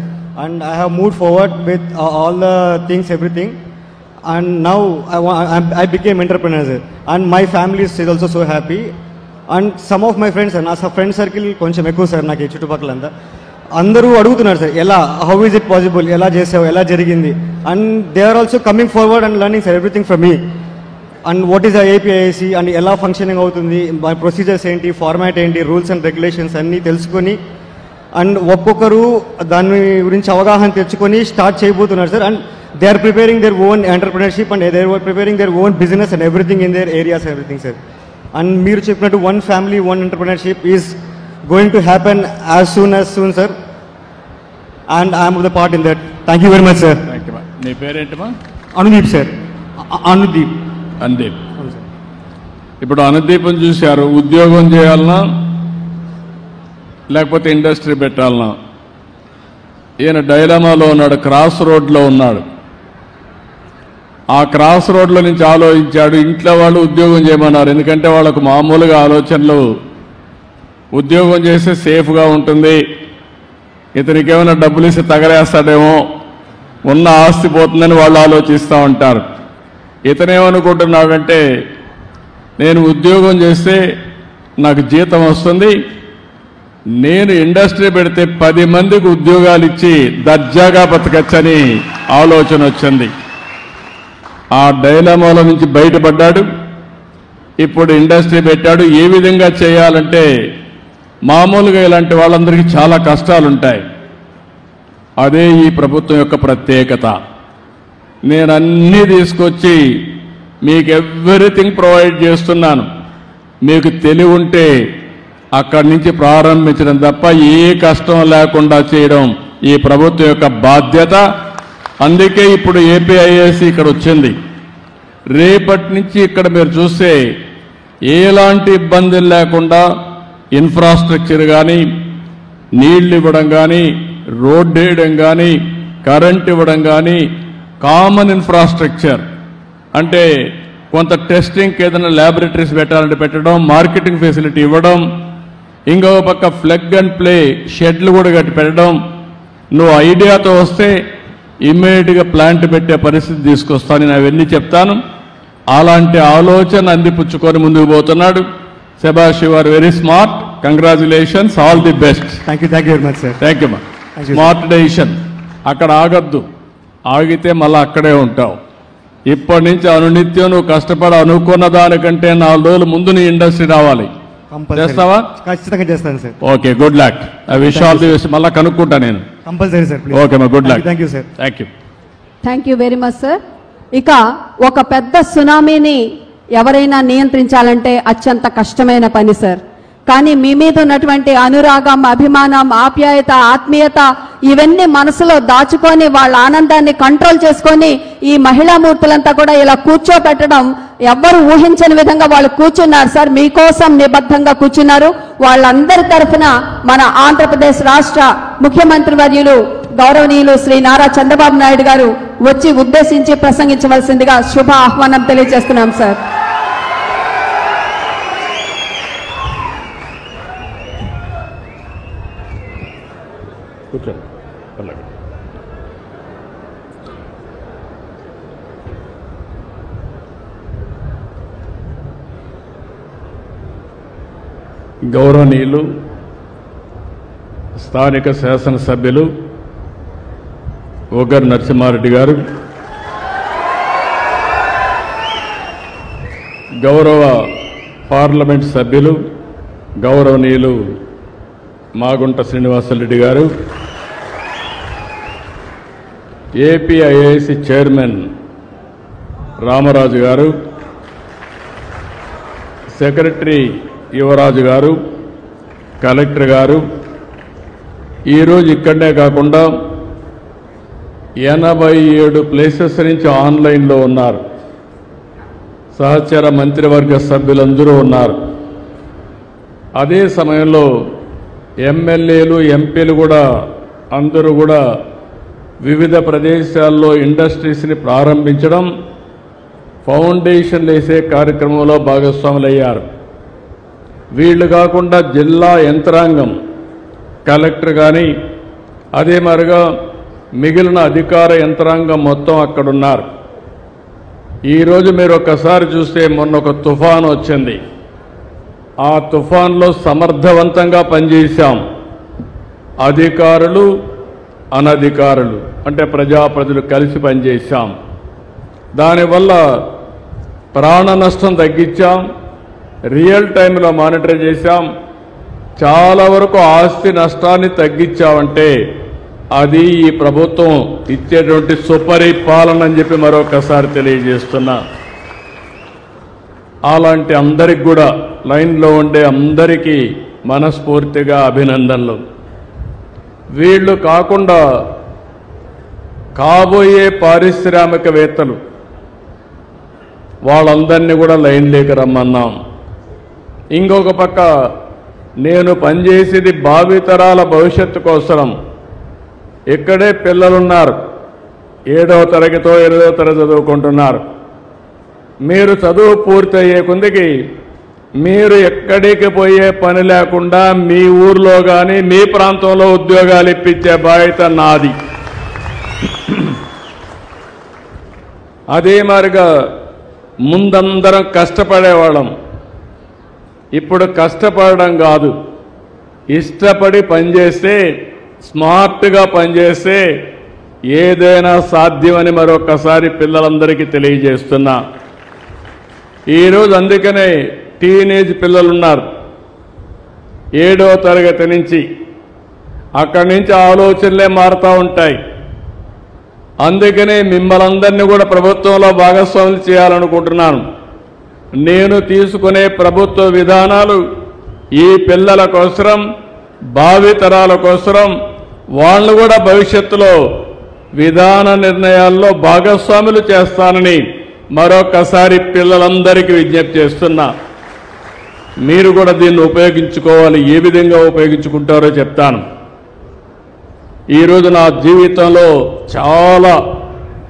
And I have move forward with all the things everything. And now I became entrepreneur sir. And my family is also so happy. And some of my friends, నా friend circle కొంచెం ఎక్కువ sir నాకు ఈ చుట్టుపక్కలంతా. అందరూ అడుగుతున్నారు sir, ఎలా, how is it possible, ఎలా చేసావు, ఎలా జరిగింది. And they are also coming forward and learning sir everything from me. And what is the APIC and ఎలా ఫంక్షనింగ్ అవుతుంది, ప్రొసీజర్స్ ఏంటి, ఫార్మాట్ ఏంటి, రూల్స్ అండ్ రెగ్యులేషన్స్ అన్నీ తెలుసుకొని అండ్ ఒక్కొక్కరు దాని గురించి అవగాహన తెచ్చుకొని స్టార్ట్ చేయబోతున్నారు sir. And they are preparing their own entrepreneurship and they are preparing their own business and everything in their areas everything sir. And మీరు చెప్పినట్టు one family one entrepreneurship is going to happen as soon sir. And I'm the part in that. Thank you very much sir. నీ పేరేంటమ్మా? Anudeep sir. Anudeep. Anudeep. ఇప్పుడు అనుదీప్ని చూశారు, ఉద్యోగం చేయాలన్నా లేకపోతే ఇండస్ట్రీ పెట్టాలన్నా, ఈయన డైలమాలో ఉన్నాడు, క్రాస్ రోడ్లో ఉన్నాడు. ఆ క్రాస్ రోడ్లో నుంచి ఆలోచించాడు. ఇంట్లో వాళ్ళు ఉద్యోగం చేయమన్నారు, ఎందుకంటే వాళ్ళకు మామూలుగా ఆలోచనలు ఉద్యోగం చేస్తే సేఫ్గా ఉంటుంది, ఇతనికి ఏమైనా డబ్బులు ఇస్తే తగలేస్తాడేమో, ఉన్న ఆస్తి పోతుందని వాళ్ళు ఆలోచిస్తూ ఉంటారు. ఇతనేమనుకుంటున్నాడంటే, నేను ఉద్యోగం చేస్తే నాకు జీతం వస్తుంది, నేను ఇండస్ట్రీ పెడితే 10 మందికి ఉద్యోగాలు ఇచ్చి దర్జాగా బతకచ్చని ఆలోచన వచ్చింది. ఆ డైలమాలో నుంచి బయటపడ్డాడు. ఇప్పుడు ఇండస్ట్రీ పెట్టాడు. ఏ విధంగా చేయాలంటే, మామూలుగా ఇలాంటి వాళ్ళందరికీ చాలా కష్టాలుంటాయి. అదే ఈ ప్రభుత్వం యొక్క ప్రత్యేకత. నేను అన్నీ తీసుకొచ్చి మీకు ఎవ్రీథింగ్ ప్రొవైడ్ చేస్తున్నాను. మీకు తెలివి ఉంటే అక్కడి నుంచి ప్రారంభించడం తప్ప ఏ కష్టం లేకుండా చేయడం ఈ ప్రభుత్వం యొక్క బాధ్యత. అందుకే ఇప్పుడు ఏపీఐఏసీ ఇక్కడ వచ్చింది. రేపటి నుంచి ఇక్కడ మీరు చూస్తే ఎలాంటి ఇబ్బందులు లేకుండా ఇన్ఫ్రాస్ట్రక్చర్ కానీ, నీళ్లు ఇవ్వడం కానీ, రోడ్డు వేయడం కానీ, కరెంట్ ఇవ్వడం కానీ, కామన్ ఇన్ఫ్రాస్ట్రక్చర్ అంటే కొంత టెస్టింగ్కి ఏదైనా ల్యాబొరేటరీస్ పెట్టాలంటే పెట్టడం, మార్కెటింగ్ ఫెసిలిటీ ఇవ్వడం, ఇంకో పక్క ప్లగ్ అండ్ ప్లే షెడ్లు కూడా కట్టి పెట్టడం. నువ్వు ఐడియాతో వస్తే ఇమ్మీడియట్గా ప్లాంట్ పెట్టే పరిస్థితి తీసుకొస్తాను, నేను అవన్నీ చెప్తాను. అలాంటి ఆలోచన అందిపుచ్చుకొని ముందుకు పోతున్నాడు. శభాష్, you are very smart. Congratulations, all the best. Thank you very much sir. Thank you. Smart decision. అక్కడ ఆగద్దు, ఆగితే మళ్ళీ అక్కడే ఉంటావు. ఇప్పటి నుంచి అనునిత్యం నువ్వు కష్టపడి అనుకున్న దానికంటే 4 రోజులు ముందు నీ ఇండస్ట్రీ రావాలి. చేస్తావా? ఖచ్చితంగా చేస్తాను sir. Okay, good luck. I wish all the best. మళ్ళీ కనుక్కుంటా నేను. Compulsory sir. ఓకే మా, good luck. Thank you sir. Thank you. Thank you very much sir. ఇక ఒక పెద్ద సునామీని ఎవరైనా నియంత్రించాలంటే అత్యంత కష్టమైన పని సార్. కానీ మీ మీద ఉన్నటువంటి అనురాగం, అభిమానం, ఆప్యాయత, ఆత్మీయత ఇవన్నీ మనసులో దాచుకొని వాళ్ళ ఆనందాన్ని కంట్రోల్ చేసుకొని ఈ మహిళా మూర్తులంతా కూడా ఇలా కూర్చోబెట్టడం ఎవ్వరు ఊహించని విధంగా వాళ్ళు కూర్చున్నారు సార్. మీకోసం నిబద్ధంగా కూర్చున్నారు. వాళ్ళందరి తరఫున మన ఆంధ్రప్రదేశ్ రాష్ట్ర ముఖ్యమంత్రి వర్యులు గౌరవనీయులు శ్రీ నారా చంద్రబాబు నాయుడు గారు వచ్చి ఉద్దేశించి ప్రసంగించవలసిందిగా శుభ ఆహ్వానం తెలియజేస్తున్నాం సార్. కూర్చోండి. అలాగే. గౌరవనీయులు స్థానిక శాసనసభ్యులు ఒగ్గర నరసింహారెడ్డి గారు, గౌరవ పార్లమెంట్ సభ్యులు గౌరవనీయులు మాగుంట శ్రీనివాసరెడ్డి గారు, ఏపీఐఐసి చైర్మన్ రామరాజు గారు, సెక్రటరీ యువరాజు గారు, కలెక్టర్ గారు, ఈరోజు ఇక్కడనే కాకుండా 87 ప్లేసెస్ నుంచి ఆన్లైన్లో ఉన్నారు. సహచర మంత్రివర్గ సభ్యులందరూ ఉన్నారు. అదే సమయంలో ఎమ్మెల్యేలు, ఎంపీలు కూడా అందరూ కూడా వివిధ ప్రదేశాల్లో ఇండస్ట్రీస్ని ప్రారంభించడం, ఫౌండేషన్ వేసే కార్యక్రమంలో భాగస్వాములయ్యారు. వీళ్ళు కాకుండా జిల్లా యంత్రాంగం, కలెక్టర్ కానీ అదే మరిగా మిగిలిన అధికార యంత్రాంగం మొత్తం అక్కడున్నారు. ఈరోజు మీరు ఒక్కసారి చూస్తే మొన్న ఒక తుఫాను వచ్చింది. ఆ తుఫాన్లో సమర్థవంతంగా పనిచేశాం. అధికారులు, అనధికారులు అంటే ప్రజాప్రతినిధులు కలిసి పనిచేశాం. దానివల్ల ప్రాణ నష్టం తగ్గించాం, రియల్ టైంలో మానిటర్ చేశాం, చాలా వరకు ఆస్తి నష్టాన్ని తగ్గించామంటే అది ఈ ప్రభుత్వం ఇచ్చేటువంటి సుపరిపాలన అని చెప్పి మరొకసారి తెలియజేస్తున్నా. అలాంటి అందరికి కూడా లైన్లో ఉండే అందరికీ మనస్ఫూర్తిగా అభినందనలు. వీళ్ళు కాకుండా కాబోయే పారిశ్రామికవేత్తలు వాళ్ళందరినీ కూడా లైన్లోకి రమ్మన్నాం. ఇంకొక పక్క నేను పనిచేసేది భావితరాల భవిష్యత్తు కోసం. ఇక్కడే పిల్లలున్నారు, 7వ తరగతో 8వ తరగతి చదువుకుంటున్నారు. మీరు చదువు పూర్తయ్యే కొందికి మీరు ఎక్కడికి పోయే పని లేకుండా మీ ఊర్లో కానీ మీ ప్రాంతంలో ఉద్యోగాలు ఇప్పించే బాధ్యత నాది. అదే మాదిరిగా ముందందరం కష్టపడేవాళ్ళం. ఇప్పుడు కష్టపడడం కాదు, ఇష్టపడి పనిచేస్తే, స్మార్ట్గా పనిచేస్తే ఏదైనా సాధ్యమని మరొకసారి పిల్లలందరికీ తెలియజేస్తున్నా. ఈరోజు అందుకనే టీనేజ్ పిల్లలున్నారు, 7వ తరగతి నుంచి. అక్కడి నుంచి ఆలోచనలే మారుతూ ఉంటాయి. అందుకనే మిమ్మల్ని అందరినీ కూడా ప్రభుత్వంలో భాగస్వాములు చేయాలనుకుంటున్నాను. నేను తీసుకునే ప్రభుత్వ విధానాలు ఈ పిల్లల కోసరం, భావితరాల కోసరం, వాళ్ళు కూడా భవిష్యత్తులో విధాన నిర్ణయాల్లో భాగస్వాములు చేస్తానని మరొకసారి పిల్లలందరికీ విజ్ఞప్తి చేస్తున్నా. మీరు కూడా దీన్ని ఉపయోగించుకోవాలి. ఏ విధంగా ఉపయోగించుకుంటారో చెప్తాను. ఈరోజు నా జీవితంలో చాలా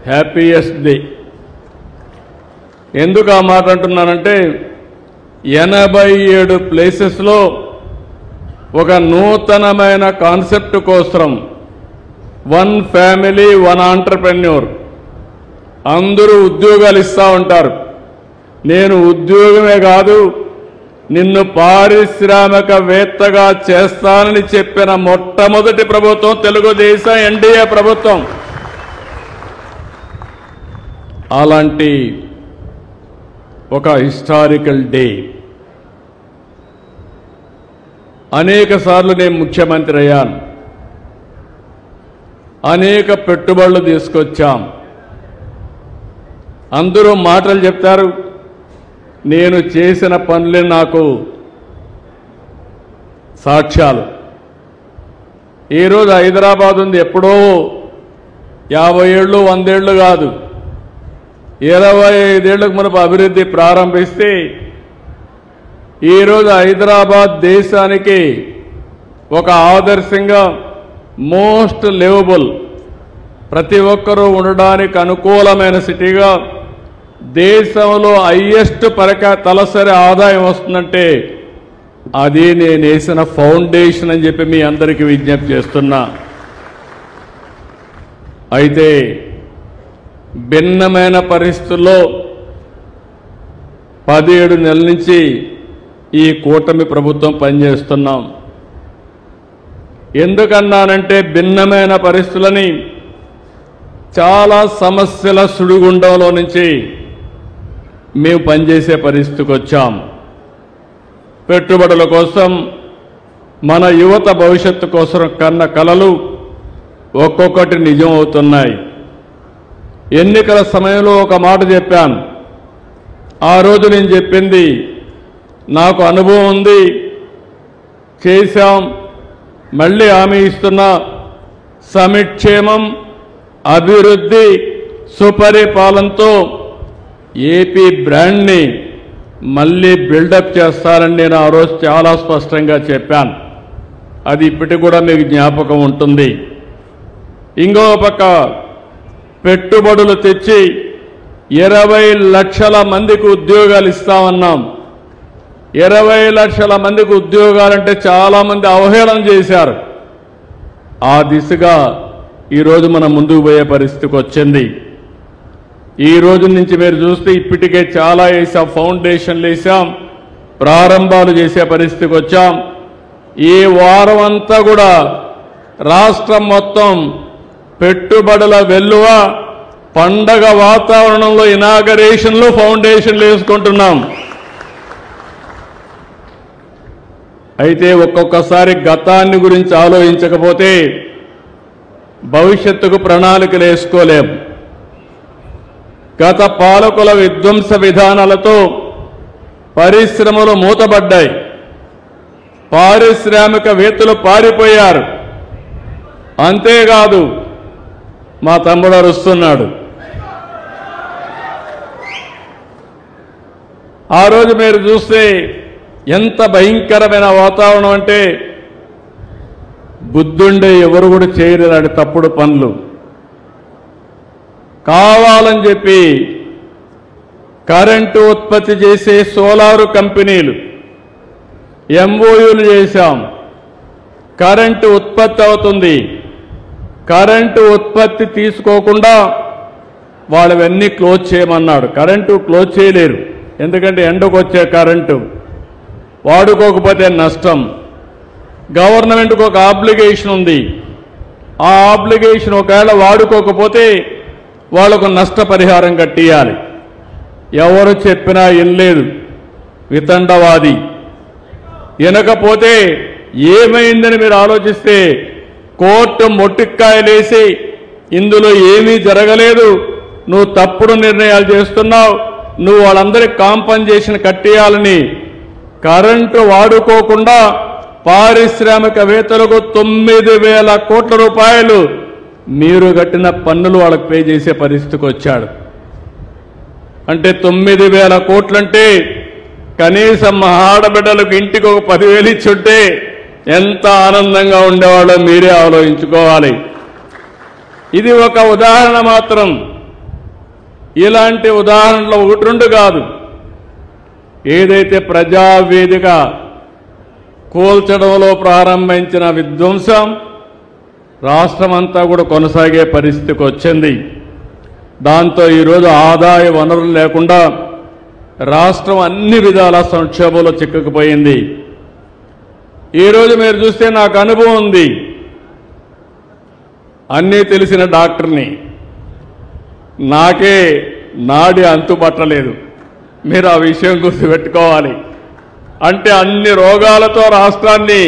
హ్యాపీయెస్ట్ డే. ఎందుకు ఆ మాట అంటున్నానంటే 87 ప్లేసెస్లో ఒక నూతనమైన కాన్సెప్ట్ కోసం, 1 ఫ్యామిలీ 1 ఆంటర్ప్రెన్యూర్, అందరూ ఉద్యోగాలు ఇస్తూ ఉంటారు. నేను ఉద్యోగమే కాదు, నిన్ను పారిశ్రామికవేత్తగా చేస్తానని చెప్పిన మొట్టమొదటి ప్రభుత్వం తెలుగుదేశం ఎన్డీఏ ప్రభుత్వం. అలాంటి ఒక హిస్టారికల్ డే. అనేక సార్లు నేను ముఖ్యమంత్రి అయ్యాను, అనేక పెట్టుబడులు తీసుకొచ్చాం. అందరూ మాటలు చెప్తారు, నేను చేసిన పనులే నాకు సాక్ష్యాలు. ఈరోజు హైదరాబాద్ ఉంది, ఎప్పుడో 50 ఏళ్ళు 100 ఏళ్ళు కాదు, 25 ఏళ్లకు మనకు అభివృద్ధి ప్రారంభిస్తే ఈరోజు హైదరాబాద్ దేశానికి ఒక ఆదర్శంగా, మోస్ట్ లివబుల్, ప్రతి ఒక్కరూ ఉండడానికి అనుకూలమైన సిటీగా, దేశంలో హైయెస్ట్ తలసరి ఆదాయం వస్తుందంటే అది నేను వేసిన ఫౌండేషన్ అని చెప్పి మీ అందరికీ విజ్ఞప్తి చేస్తున్నా. అయితే భిన్నమైన పరిస్థితుల్లో 17 నెలల నుంచి ఈ కూటమి ప్రభుత్వం పనిచేస్తున్నాం. ఎందుకన్నానంటే భిన్నమైన పరిస్థితులని చాలా సమస్యల సుడిగుండంలో నుంచి మేము పనిచేసే పరిస్థితికి వచ్చాం. పెట్టుబడుల కోసం, మన యువత భవిష్యత్తు కోసం కన్న కలలు ఒక్కొక్కటి నిజం అవుతున్నాయి. ఎన్నికల సమయంలో ఒక మాట చెప్పాను. ఆ రోజు నేను చెప్పింది నాకు అనుభవం ఉంది, చేశాం, మళ్ళీ హామీ ఇస్తున్నా. సమిక్షేమం, అభివృద్ధి, సుపరిపాలనతో ఏపీ బ్రాండ్ని మళ్ళీ బిల్డప్ చేస్తారని నేను ఆ రోజు చాలా స్పష్టంగా చెప్పాను. అది ఇప్పటికి కూడా మీకు జ్ఞాపకం ఉంటుంది. ఇంకో పక్క పెట్టుబడులు తెచ్చి 20 లక్షల మందికి ఉద్యోగాలు ఇస్తామన్నాం. 20 లక్షల మందికి ఉద్యోగాలంటే చాలా మంది అవహేళన చేశారు. ఆ దిశగా ఈరోజు మనం ముందుకు పోయే పరిస్థితికి వచ్చింది. ఈ రోజు నుంచి మీరు చూస్తే ఇప్పటికే చాలా వేసాం, ఫౌండేషన్లు వేసాం, ప్రారంభాలు చేసే పరిస్థితికి వచ్చాం. ఈ వారం అంతా కూడా రాష్ట్రం మొత్తం పెట్టుబడుల వెల్లువ, పండగ వాతావరణంలో ఇనాగరేషన్లు, ఫౌండేషన్లు వేసుకుంటున్నాం. అయితే ఒక్కొక్కసారి గతాన్ని గురించి ఆలోచించకపోతే భవిష్యత్తుకు ప్రణాళికలు వేసుకోలేం. గత పాలకుల విధ్వంస విధానాలతో పరిశ్రమలు మూతబడ్డాయి, పారిశ్రామికవేత్తలు పారిపోయారు. అంతేకాదు, మా తమ్ముడు అరుస్తున్నాడు. ఆ రోజు మీరు చూస్తే ఎంత భయంకరమైన వాతావరణం అంటే బుద్ధుండే ఎవరు కూడా చేయలేని తప్పుడు పనులు. కావాలని చెప్పి కరెంటు ఉత్పత్తి చేసే సోలారు కంపెనీలు ఎంఓయూలు చేశాం. కరెంటు ఉత్పత్తి అవుతుంది, కరెంటు ఉత్పత్తి తీసుకోకుండా వాళ్ళవన్నీ క్లోజ్ చేయమన్నాడు. కరెంటు క్లోజ్ చేయలేరు, ఎందుకంటే ఎండకు వచ్చే కరెంటు వాడుకోకపోతే నష్టం. గవర్నమెంట్కి ఒక ఆబ్లిగేషన్ ఉంది. ఆ ఆబ్లిగేషన్ ఒకవేళ వాడుకోకపోతే వాళ్లకు నష్టపరిహారం కట్టియాలి. ఎవరు చెప్పినా వినలేదు, వితండవాది. వినకపోతే ఏమైందని మీరు ఆలోచిస్తే కోర్టు మొట్టికాయలేసి ఇందులో ఏమీ జరగలేదు, నువ్వు తప్పుడు నిర్ణయాలు చేస్తున్నావు, నువ్వు వాళ్ళందరికీ కాంపన్సేషన్ కట్టియాలని కరెంటు వాడుకోకుండా పారిశ్రామికవేత్తలకు 9,000 కోట్ల రూపాయలు మీరు కట్టిన పన్నులు వాళ్ళకి పే చేసే పరిస్థితికి వచ్చాడు. అంటే 9,000 కోట్లంటే కనీసం మా ఆడబిడ్డలకు ఇంటికి ఒక 10,000 ఇచ్చుంటే ఎంత ఆనందంగా ఉండేవాళ్ళో మీరే ఆలోచించుకోవాలి. ఇది ఒక ఉదాహరణ మాత్రం. ఇలాంటి ఉదాహరణలు 1-2 కాదు. ఏదైతే ప్రజావేదిక కూల్చడంలో ప్రారంభించిన విధ్వంసం రాష్ట్రమంతా కూడా కొనసాగే పరిస్థితికి వచ్చింది. దాంతో ఈరోజు ఆదాయ వనరులు లేకుండా రాష్ట్రం అన్ని విధాల సంక్షోభంలో చిక్కుకుపోయింది. ఈరోజు మీరు చూస్తే నాకు అనుభవం ఉంది, అన్నీ తెలిసిన డాక్టర్ని, నాకే నాడి అంతుపట్టలేదు. మీరు ఆ విషయం గుర్తుపెట్టుకోవాలి. అంటే అన్ని రోగాలతో రాష్ట్రాన్ని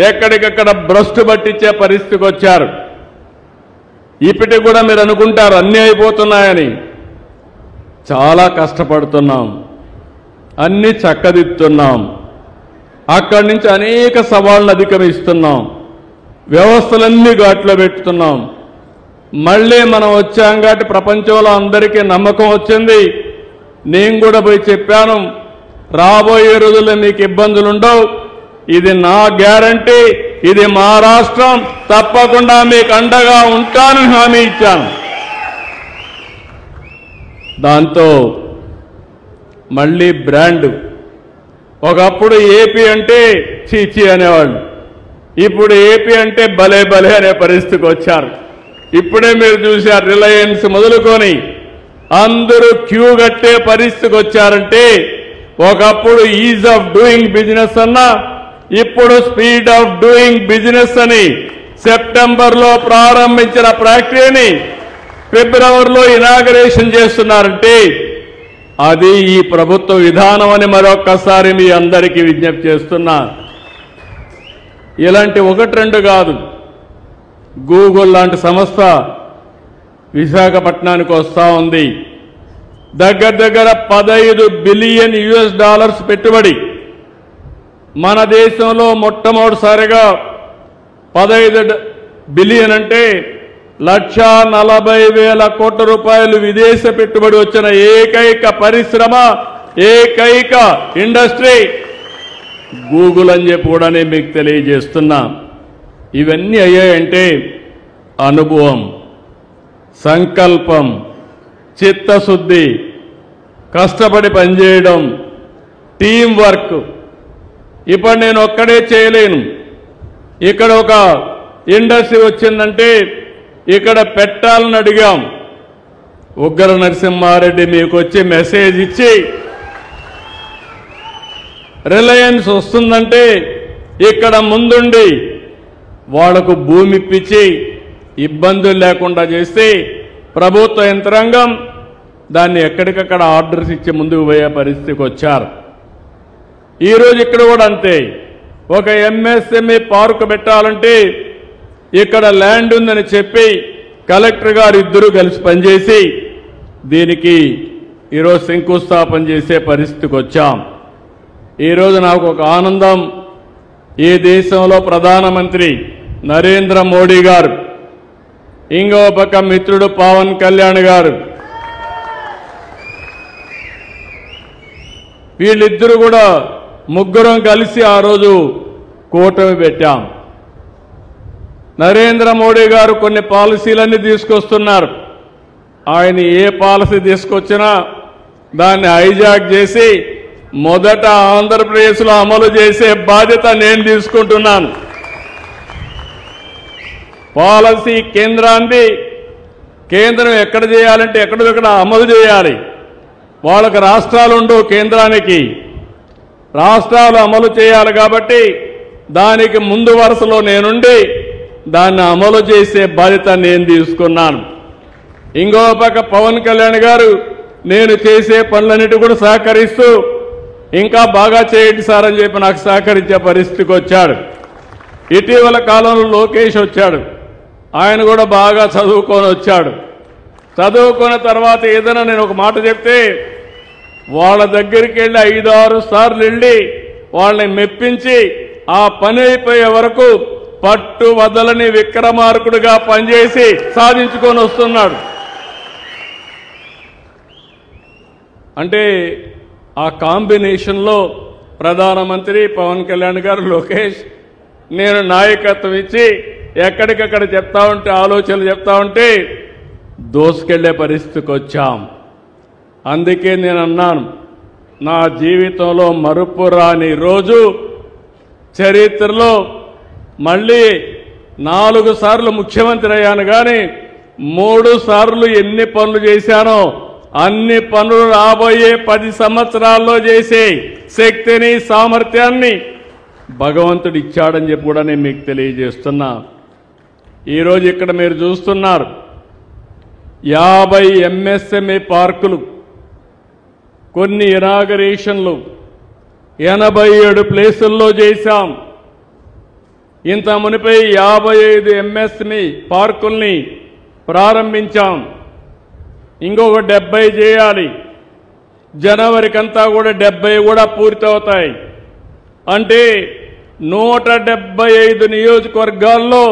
ఎక్కడికక్కడ భ్రష్టు పట్టించే పరిస్థితికి వచ్చారు. ఇప్పటికి కూడా మీరు అనుకుంటారు అన్నీ అయిపోతున్నాయని. చాలా కష్టపడుతున్నాం, అన్ని చక్కదిద్దుతున్నాం, అక్కడి నుంచి అనేక సవాళ్లను అధిగమిస్తున్నాం, వ్యవస్థలన్నీ ఘాట్లో పెట్టుతున్నాం. మళ్ళీ మనం వచ్చాం కాబట్టి ప్రపంచంలో అందరికీ నమ్మకం వచ్చింది. నేను కూడా పోయి చెప్పాను, రాబోయే రోజుల్లో మీకు ఇబ్బందులు ఉండవు, ఇది నా గ్యారంటీ, ఇది మా రాష్ట్రం, తప్పకుండా మీకు అండగా ఉంటానని హామీ ఇచ్చాను. దాంతో మళ్ళీ బ్రాండ్, ఒకప్పుడు ఏపీ అంటే చీచీ అనేవాళ్ళు, ఇప్పుడు ఏపీ అంటే భలే భలే అనే పరిస్థితికి వచ్చారు. ఇప్పుడే మీరు చూశారు, రిలయన్స్ మొదలుకొని అందరూ క్యూ కట్టే పరిస్థితికి వచ్చారంటే ఒకప్పుడు ఈజ్ ఆఫ్ డూయింగ్ బిజినెస్ అన్నా ఇప్పుడు స్పీడ్ ఆఫ్ డూయింగ్ బిజినెస్ అని సెప్టెంబర్లో ప్రారంభించిన ప్రక్రియని ఫిబ్రవరిలో ఇనాగరేషన్ చేస్తున్నారంటే అది ఈ ప్రభుత్వ విధానం అని మరొక్కసారి మీ అందరికీ విజ్ఞప్తి చేస్తున్నా. ఇలాంటి ఒకటి రెండు కాదు, గూగుల్ లాంటి సంస్థ విశాఖపట్నానికి వస్తా ఉంది. దగ్గర 15 బిలియన్ US పెట్టుబడి. మన దేశంలో మొట్టమొదటిసారిగా 15 బిలియన్ అంటే 1,40,000 కోట్ల రూపాయలు విదేశ పెట్టుబడి వచ్చిన ఏకైక పరిశ్రమ, ఏకైక ఇండస్ట్రీ గూగుల్ అని చెప్పి కూడా నేను మీకు తెలియజేస్తున్నా. ఇవన్నీ అయ్యాయంటే అనుభవం, సంకల్పం, చిత్తశుద్ధి, కష్టపడి పనిచేయడం, టీం వర్క్. ఇప్పుడు నేను ఒక్కడే చేయలేను. ఇక్కడ ఒక ఇండస్ట్రీ వచ్చిందంటే ఇక్కడ పెట్టాలని అడిగాం. ఉగ్ర నరసింహారెడ్డి మీకు వచ్చి మెసేజ్ ఇచ్చి రిలయన్స్ వస్తుందంటే ఇక్కడ ముందుండి వాళ్లకు భూమి ఇప్పించి ఇబ్బందులు లేకుండా చేస్తే ప్రభుత్వ యంత్రాంగం దాన్ని ఎక్కడికక్కడ ఆర్డర్స్ ఇచ్చి ముందుకు పోయే పరిస్థితికి వచ్చారు. ఈరోజు ఇక్కడ కూడా అంతే. ఒక MSME పార్కు పెట్టాలంటే ఇక్కడ ల్యాండ్ ఉందని చెప్పి కలెక్టర్ గారు ఇద్దరు కలిసి పనిచేసి దీనికి ఈరోజు శంకుస్థాపన చేసే పరిస్థితికి వచ్చాం. ఈరోజు నాకు ఒక ఆనందం, ఈ దేశంలో ప్రధానమంత్రి నరేంద్ర మోడీ గారు, ఇంకో పక్క మిత్రుడు పవన్ కళ్యాణ్ గారు, వీళ్ళిద్దరూ కూడా ముగ్గురం కలిసి ఆ రోజు కూటమి పెట్టాం. నరేంద్ర మోడీ గారు కొన్ని పాలసీలన్నీ తీసుకొస్తున్నారు. ఆయన ఏ పాలసీ తీసుకొచ్చినా దాన్ని హైజాక్ చేసి మొదట ఆంధ్రప్రదేశ్లో అమలు చేసే బాధ్యత నేను తీసుకుంటున్నాను. పాలసీ కేంద్రాన్ని, కేంద్రం ఎక్కడ చేయాలంటే ఎక్కడెక్కడ అమలు చేయాలి. వాళ్ళకి రాష్ట్రాలు ఉండవు, కేంద్రానికి రాష్ట్రాలు అమలు చేయాలి. కాబట్టి దానికి ముందు వరుసలో నేనుండి దాన్ని అమలు చేసే బాధ్యత నేను తీసుకున్నాను. ఇంకో పక్క పవన్ కళ్యాణ్ గారు నేను చేసే పనులన్నిటి కూడా సహకరిస్తూ ఇంకా బాగా చేయండి సార్ అని చెప్పి నాకు సహకరించే పరిస్థితికి వచ్చాడు. ఇటీవల కాలంలో లోకేష్ వచ్చాడు. ఆయన కూడా బాగా చదువుకొని వచ్చాడు. చదువుకున్న తర్వాత ఏదైనా నేను ఒక మాట చెప్తే వాళ్ళ దగ్గరికి వెళ్ళి 5-6 సార్లు వెళ్ళి వాళ్ళని మెప్పించి ఆ పని అయిపోయే వరకు పట్టు వదలని విక్రమార్కుడిగా పనిచేసి సాధించుకొని వస్తున్నాడు. అంటే ఆ కాంబినేషన్లో ప్రధానమంత్రి పవన్ కళ్యాణ్ గారు, లోకేష్, నేను నాయకత్వం ఇచ్చి ఎక్కడికక్కడ చెప్తా ఉంటే, ఆలోచనలు చెప్తా ఉంటే దోసుకెళ్లే పరిస్థితికి వచ్చాం. అందుకే నేను అన్నాను, నా జీవితంలో మరుపురాని రోజు చరిత్రలో మళ్ళీ 4 సార్లు ముఖ్యమంత్రి అయ్యాను, కానీ 3 సార్లు ఎన్ని పనులు చేశానో అన్ని పనులు రాబోయే 10 సంవత్సరాల్లో చేసే శక్తిని, సామర్థ్యాన్ని భగవంతుడు ఇచ్చాడని చెప్పి కూడా నేను మీకు తెలియజేస్తున్నా. ఈరోజు ఇక్కడ మీరు చూస్తున్నారు 50 MSME పార్కులు, కొన్ని ఇనాగరేషన్లు 87 ప్లేసుల్లో చేశాం. ఇంత మునిపై 55 MSME పార్కుల్ని ప్రారంభించాం. ఇంకొక 70 చేయాలి. జనవరికంతా కూడా 70 కూడా పూర్తవుతాయి. అంటే 175 నియోజకవర్గాల్లో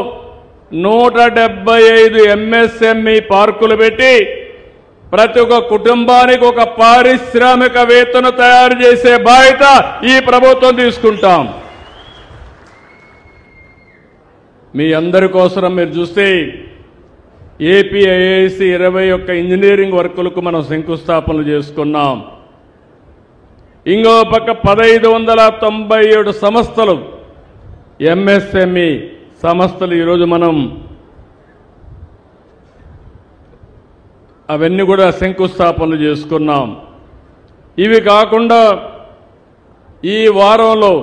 175 MSME పార్కులు పెట్టి ప్రతి ఒక్క కుటుంబానికి ఒక పారిశ్రామికవేత్తను తయారు చేసే బాధ్యత ఈ ప్రభుత్వం తీసుకుంటాం. మీ అందరి కోసం మీరు చూస్తే APIIC 21 ఇంజనీరింగ్ వర్కులకు మనం శంకుస్థాపనలు చేసుకున్నాం. ఇంకో పక్క 1597 సంస్థలు, MSME సంస్థలు ఈరోజు మనం అవన్నీ కూడా శంకుస్థాపనలు చేసుకున్నాం. ఇవి కాకుండా ఈ వారంలో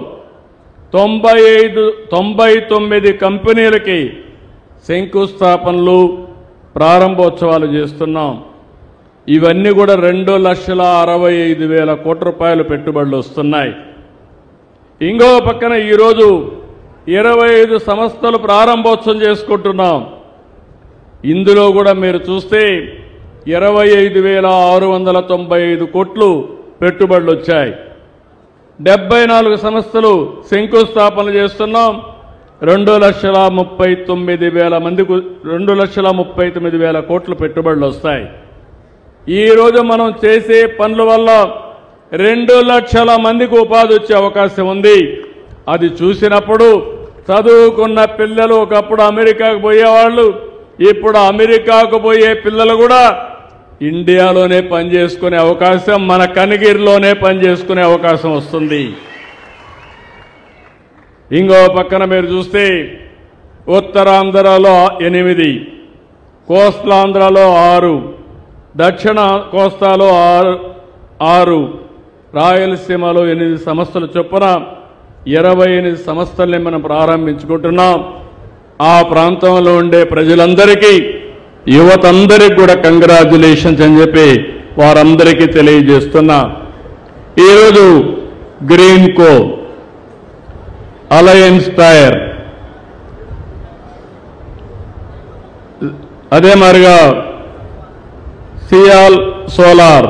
99 కంపెనీలకి శంకుస్థాపనలు ప్రారంభోత్సవాలు చేస్తున్నాం. ఇవన్నీ కూడా 2,65,000 కోట్ల రూపాయలు పెట్టుబడులు వస్తున్నాయి. ఇంకో పక్కన ఈరోజు 25 సంస్థలు ప్రారంభోత్సవం చేసుకుంటున్నాం. ఇందులో కూడా మీరు చూస్తే 25,695 కోట్లు పెట్టుబడులు వచ్చాయి. 74 సంస్థలు శంకుస్థాపనలు చేస్తున్నాం. 2,39,000 కోట్ల పెట్టుబడులు వస్తాయి. ఈ రోజు మనం చేసే పనుల వల్ల 2 లక్షల మందికి ఉపాధి వచ్చే అవకాశం ఉంది. అది చూసినప్పుడు చదువుకున్న పిల్లలు ఒకప్పుడు అమెరికాకు పోయేవాళ్ళు, ఇప్పుడు అమెరికాకు పోయే పిల్లలు కూడా ఇండియాలోనే పనిచేసుకునే అవకాశం, మన కనిగిరిలోనే పనిచేసుకునే అవకాశం వస్తుంది. ఇంకో పక్కన మీరు చూస్తే ఉత్తరాంధ్రలో 8, కోస్తాంధ్రలో 6, దక్షిణ కోస్తాలో 6, రాయలసీమలో 8 సంస్థలు చొప్పున 28 సంస్థల్ని మనం ప్రారంభించుకుంటున్నాం. ఆ ప్రాంతంలో ఉండే ప్రజలందరికీ, యువతందరికీ కూడా కంగ్రాచ్యులేషన్స్ అని చెప్పి వారందరికీ తెలియజేస్తున్నా. ఈరోజు గ్రీన్ కో, అలయన్స్ టైర్, అదే మరిగా Sial solar,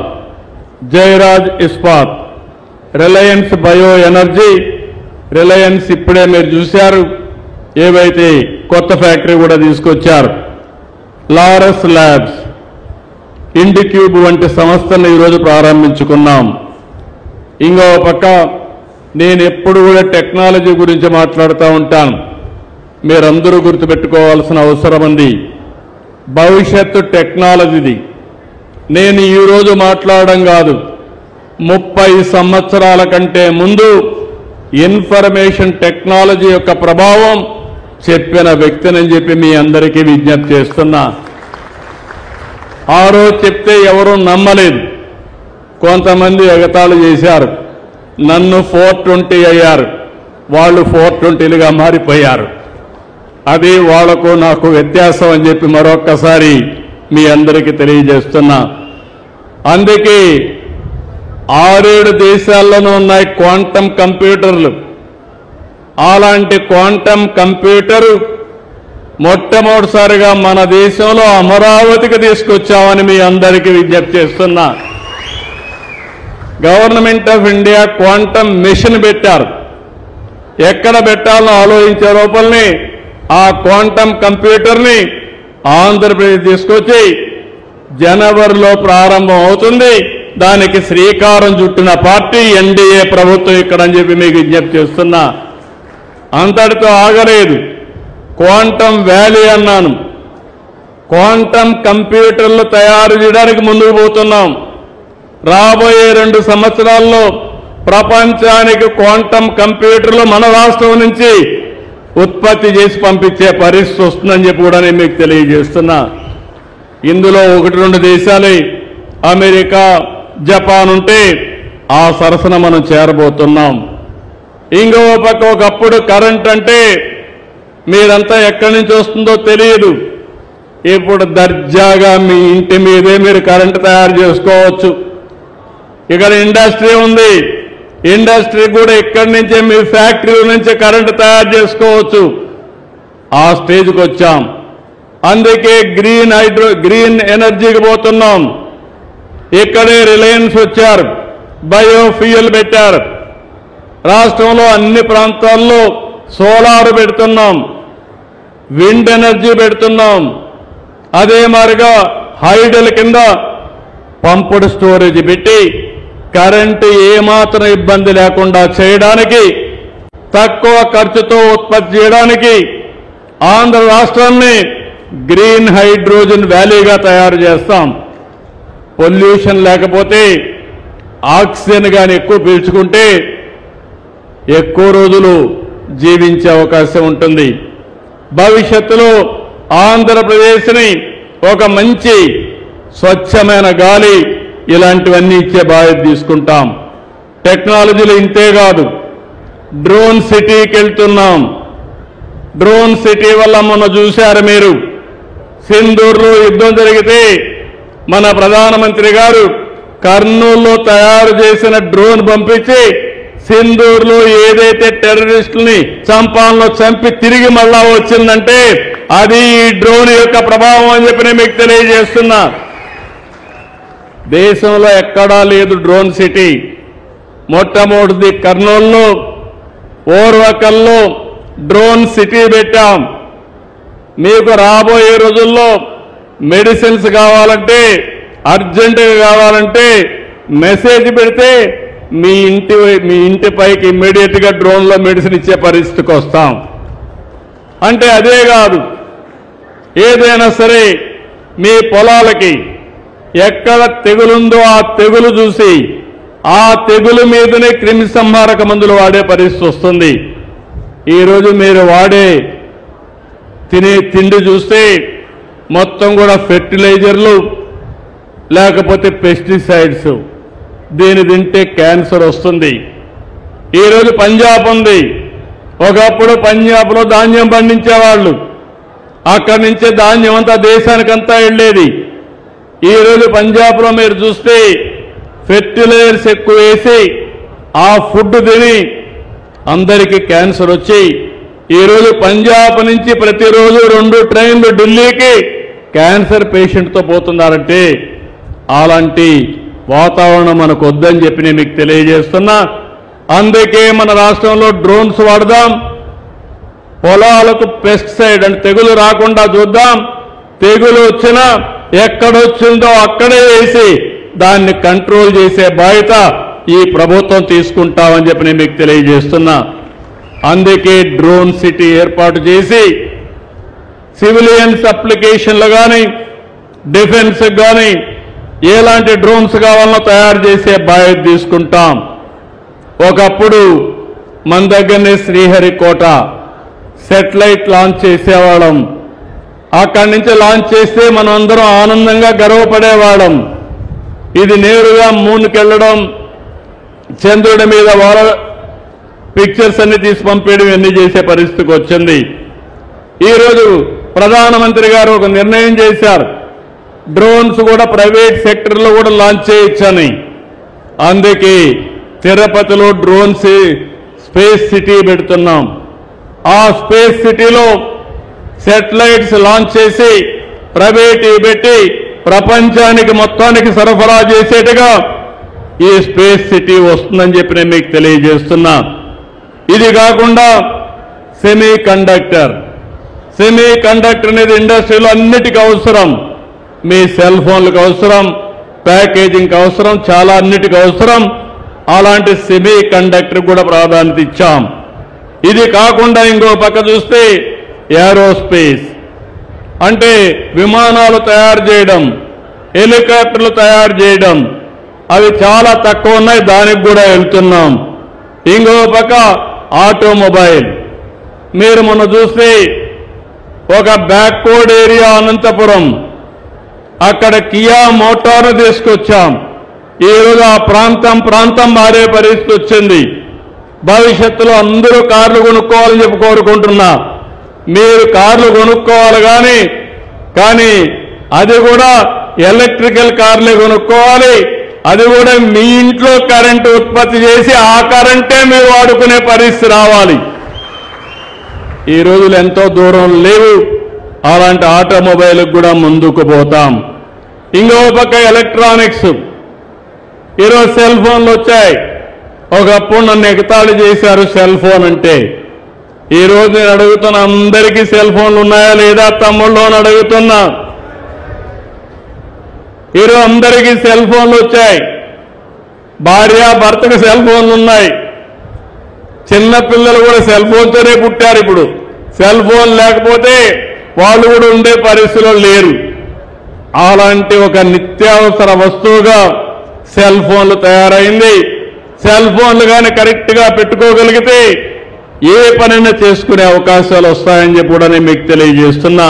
Jayaraj Ispat, Reliance bio energy, Reliance ఇప్పుడే మీరు చూశారు ఏవైతే కొత్త ఫ్యాక్టరీ కూడా తీసుకొచ్చారు, లారస్ ల్యాబ్స్, ఇండిక్యూబ్ వంటి సంస్థలను ఈరోజు ప్రారంభించుకున్నాం. ఇంకో పక్క నేను ఎప్పుడు కూడా టెక్నాలజీ గురించి మాట్లాడుతూ ఉంటాను. మీరందరూ గుర్తుపెట్టుకోవాల్సిన అవసరం ఉంది. భవిష్యత్తు టెక్నాలజీది. నేను ఈరోజు మాట్లాడడం కాదు, 30 సంవత్సరాల కంటే ముందు ఇన్ఫర్మేషన్ టెక్నాలజీ యొక్క ప్రభావం చెప్పిన వ్యక్తినని చెప్పి మీ అందరికీ విజ్ఞప్తి చేస్తున్నా. ఆ రోజు చెప్తే ఎవరూ నమ్మలేదు. కొంతమంది ఎగతాళి చేశారు. నన్ను 420 అయ్యారు, వాళ్ళు 420లుగా మారిపోయారు. అది వాళ్లకు నాకు వ్యత్యాసం అని చెప్పి మరొక్కసారి మీ అందరికీ తెలియజేస్తున్నా. అందుకే 6-7 దేశాల్లోనూ ఉన్నాయి క్వాంటమ్ కంప్యూటర్లు. అలాంటి క్వాంటమ్ కంప్యూటరు మొట్టమొదటిసారిగా మన దేశంలో అమరావతికి తీసుకొచ్చామని మీ అందరికీ విజ్ఞప్తి చేస్తున్నా. Government of India quantum mission పెట్టారు. ఎక్కడ పెట్టాలో ఆలోచించే రూపంలో ఆ క్వాంటమ్ కంప్యూటర్ని ఆంధ్రప్రదేశ్ తీసుకొచ్చి జనవరిలో ప్రారంభం అవుతుంది. దానికి శ్రీకారం చుట్టిన పార్టీ ఎన్డీఏ ప్రభుత్వం ఇక్కడ అని చెప్పి మీకు విజ్ఞప్తి చేస్తున్నా. అంతటితో ఆగలేదు. క్వాంటమ్ వ్యాలీ అన్నాను. క్వాంటమ్ కంప్యూటర్లు తయారు చేయడానికి ముందుకు పోతున్నాం. రాబోయే 2 సంవత్సరాల్లో ప్రపంచానికి క్వాంటమ్ కంప్యూటర్లు మన రాష్ట్రం నుంచి ఉత్పత్తి చేసి పంపించే పరిస్థితి వస్తుందని చెప్పి కూడా నేను మీకు తెలియజేస్తున్నా. ఇందులో 1-2 దేశాలే అమెరికా, జపాన్ ఉంటే ఆ సరసన మనం చేరబోతున్నాం. ఇంకో పక్క ఒకప్పుడు కరెంట్ అంటే మీరంతా ఎక్కడి నుంచి వస్తుందో తెలియదు. ఇప్పుడు దర్జాగా మీ ఇంటి మీదే మీరు కరెంట్ తయారు చేసుకోవచ్చు. ఇక్కడ ఇండస్ట్రీ ఉంది. ఇండస్ట్రీ కూడా ఇక్కడి నుంచే మీ ఫ్యాక్టరీ నుంచి కరెంట్ తయారు చేసుకోవచ్చు. ఆ స్టేజ్కి వచ్చాం. అందుకే గ్రీన్ ఎనర్జీకి పోతున్నాం. ఇక్కడే రిలయన్స్ వచ్చారు, బయోఫ్యూయల్ పెట్టారు. రాష్ట్రంలో అన్ని ప్రాంతాల్లో సోలార్ పెడుతున్నాం, విండ్ ఎనర్జీ పెడుతున్నాం. అదే మాదిరిగా హైడల్ కింద పంపుడు స్టోరేజ్ పెట్టి కరెంటు ఏమాత్రం ఇబ్బంది లేకుండా చేయడానికి, తక్కువ ఖర్చుతో ఉత్పత్తి చేయడానికి ఆంధ్ర రాష్ట్రాన్ని గ్రీన్ హైడ్రోజన్ వ్యాలీగా తయారు చేస్తాం. పొల్యూషన్ లేకపోతే ఆక్సిజన్ కానీ ఎక్కువ పీల్చుకుంటే ఎక్కువ రోజులు జీవించే అవకాశం ఉంటుంది. భవిష్యత్తులో ఆంధ్రప్రదేశ్ని ఒక మంచి స్వచ్ఛమైన గాలి ఇలాంటివన్నీ ఇచ్చే బాధ్యత తీసుకుంటాం. టెక్నాలజీలు ఇంతే కాదు, డ్రోన్ సిటీకి వెళ్తున్నాం. డ్రోన్ సిటీ వల్ల మొన్న చూశారు మీరు, సింధూర్లో యుద్ధం జరిగితే మన ప్రధానమంత్రి గారు కర్నూలులో తయారు చేసిన డ్రోన్ పంపించి సింధూర్లో ఏదైతే టెర్రరిస్టుల్ని చంపాలో చంపి తిరిగి మళ్ళా వచ్చిందంటే అది ఈ డ్రోన్ యొక్క ప్రభావం అని చెప్పి నేను మీకు తెలియజేస్తున్నా. దేశంలో ఎక్కడా లేదు డ్రోన్ సిటీ. మొట్టమొదటిది కర్నూలులో ఓర్వకల్లో డ్రోన్ సిటీ పెట్టాం. మీకు రాబోయే రోజుల్లో మెడిసిన్స్ కావాలంటే, అర్జెంటుగా కావాలంటే మెసేజ్ పెడితే మీ ఇంటి పైకి ఇమ్మీడియట్ గా డ్రోన్ లో మెడిసిన్ ఇచ్చే పరిస్థితికి వస్తాం. అంటే అదే కాదు, ఏదైనా సరే మీ పొలాలకి ఎక్కడ తెగులుందో ఆ తెగులు చూసి ఆ తెగులు మీదనే క్రిమి సంహారక మందులు వాడే పరిస్థితి వస్తుంది. ఈరోజు మీరు వాడే తినే తిండి చూస్తే మొత్తం కూడా ఫెర్టిలైజర్లు లేకపోతే పెస్టిసైడ్స్. దీని తింటే క్యాన్సర్ వస్తుంది. ఈరోజు పంజాబ్ ఉంది. ఒకప్పుడు పంజాబ్లో ధాన్యం పండించేవాళ్ళు, అక్కడి నుంచే ధాన్యం అంతా దేశానికంతా వెళ్ళేది. ఈరోజు పంజాబ్లో మీరు చూస్తే ఫెర్టిలైజర్స్ ఎక్కువ వేసి ఆ ఫుడ్ తిని అందరికీ క్యాన్సర్ వచ్చి ఈరోజు పంజాబ్ నుంచి ప్రతిరోజు 2 ట్రైన్లు ఢిల్లీకి క్యాన్సర్ పేషెంట్తో పోతున్నారంటే అలాంటి వాతావరణం మనకు వద్దని చెప్పి నేను మీకు తెలియజేస్తున్నా. అందుకే మన రాష్ట్రంలో డ్రోన్స్ వాడదాం, పొలాలకు పెస్టిసైడ్ అంటే తెగులు రాకుండా చూద్దాం. తెగులు వచ్చినా ఎక్కడొచ్చిందో అక్కడే వేసి దాన్ని కంట్రోల్ చేసే బాధ్యత ఈ ప్రభుత్వం తీసుకుంటామని చెప్పి నేను మీకు తెలియజేస్తున్నా. అందుకే డ్రోన్ సిటీ ఏర్పాటు చేసి సివిలియన్స్ అప్లికేషన్లు కానీ డిఫెన్స్ కానీ ఎలాంటి డ్రోన్స్ కావాలనో తయారు చేసే బాధ్యత తీసుకుంటాం. ఒకప్పుడు మన దగ్గరనే శ్రీహరికోట సెటిలైట్ లాంచ్ చేసేవాళ్ళం. అక్కడి నుంచి లాంచ్ చేస్తే మనం అందరం ఆనందంగా గర్వపడేవాళ్ళం. ఇది నేరుగా మూన్కి వెళ్ళడం, చంద్రుడి మీద వాళ్ళ పిక్చర్స్ అన్ని తీసి పంపేయడం ఇవన్నీ చేసే పరిస్థితికి వచ్చింది. ఈరోజు ప్రధానమంత్రి గారు ఒక నిర్ణయం చేశారు, డ్రోన్స్ కూడా ప్రైవేట్ సెక్టర్లో కూడా లాంచ్ చేయొచ్చని. అందుకే తిరుపతిలో డ్రోన్ స్పేస్ సిటీ పెడుతున్నాం. ఆ స్పేస్ సిటీలో శాటిలైట్స్ లాంచ్ చేసి ప్రైవేట్ పెట్టి ప్రపంచానికి మొత్తానికి సరఫరా చేసేట్టుగా ఈ స్పేస్ సిటీ వస్తుందని చెప్పి నేను మీకు తెలియజేస్తున్నా. ఇది కాకుండా సెమీ కండక్టర్ అనేది ఇండస్ట్రీలో అన్నిటికీ అవసరం. మీ సెల్ ఫోన్లకు అవసరం, ప్యాకేజింగ్కి అవసరం, చాలా అన్నిటికీ అవసరం. అలాంటి సెమీ కండక్టర్ కూడా ప్రాధాన్యత ఇచ్చాం. ఇది కాకుండా ఇంకో పక్క చూస్తే ఏరోస్పేస్ అంటే విమానాలు తయారు చేయడం, హెలికాప్టర్లు తయారు చేయడం, అవి చాలా తక్కువ ఉన్నాయి, దానికి కూడా వెళ్తున్నాం. ఇంకో పక్క ఆటోమొబైల్. మీరు మొన్న చూస్తే ఒక బ్యాక్వర్డ్ ఏరియా అనంతపురం, అక్కడ కియా మోటార్ తీసుకొచ్చాం. ఈరోజు ఆ ప్రాంతం మారే పరిస్థితి వచ్చింది. భవిష్యత్తులో అందరూ కార్లు కొనుక్కోవాలని చెప్పి కోరుకుంటున్నా. మీరు కార్లు కొనుక్కోవాలి కానీ అది కూడా ఎలక్ట్రికల్ కార్లే కొనుక్కోవాలి. అది కూడా మీ ఇంట్లో కరెంటు ఉత్పత్తి చేసి ఆ కరెంటే మీరు వాడుకునే పరిస్థితి రావాలి. ఈ రోజులు ఎంతో దూరం లేవు, అలాంటి ఆటోమొబైల్కి కూడా ముందుకు పోతాం. ఇంకో పక్క ఎలక్ట్రానిక్స్. ఈరోజు సెల్ ఫోన్లు వచ్చాయి. ఒకప్పుడు నన్ను ఎగతాళి చేశారు సెల్ ఫోన్ అంటే. ఈరోజు నేను అడుగుతున్నా, అందరికీ సెల్ ఫోన్లు ఉన్నాయా లేదా తమ్ముళ్ళు అని అడుగుతున్నా. ఈరోజు అందరికీ సెల్ ఫోన్లు వచ్చాయి. భార్య భర్తకు సెల్ ఫోన్లు ఉన్నాయి. చిన్న పిల్లలు కూడా సెల్ ఫోన్తోనే పుట్టారు. ఇప్పుడు సెల్ ఫోన్ లేకపోతే వాళ్ళు కూడా ఉండే పరిస్థితిలో లేరు. అలాంటి ఒక నిత్యావసర వస్తువుగా సెల్ ఫోన్లు తయారైంది. సెల్ ఫోన్లు కానీ కరెక్ట్గా పెట్టుకోగలిగితే ఏ పనైనా చేసుకునే అవకాశాలు వస్తాయని చెప్పి కూడా నేను మీకు తెలియజేస్తున్నా.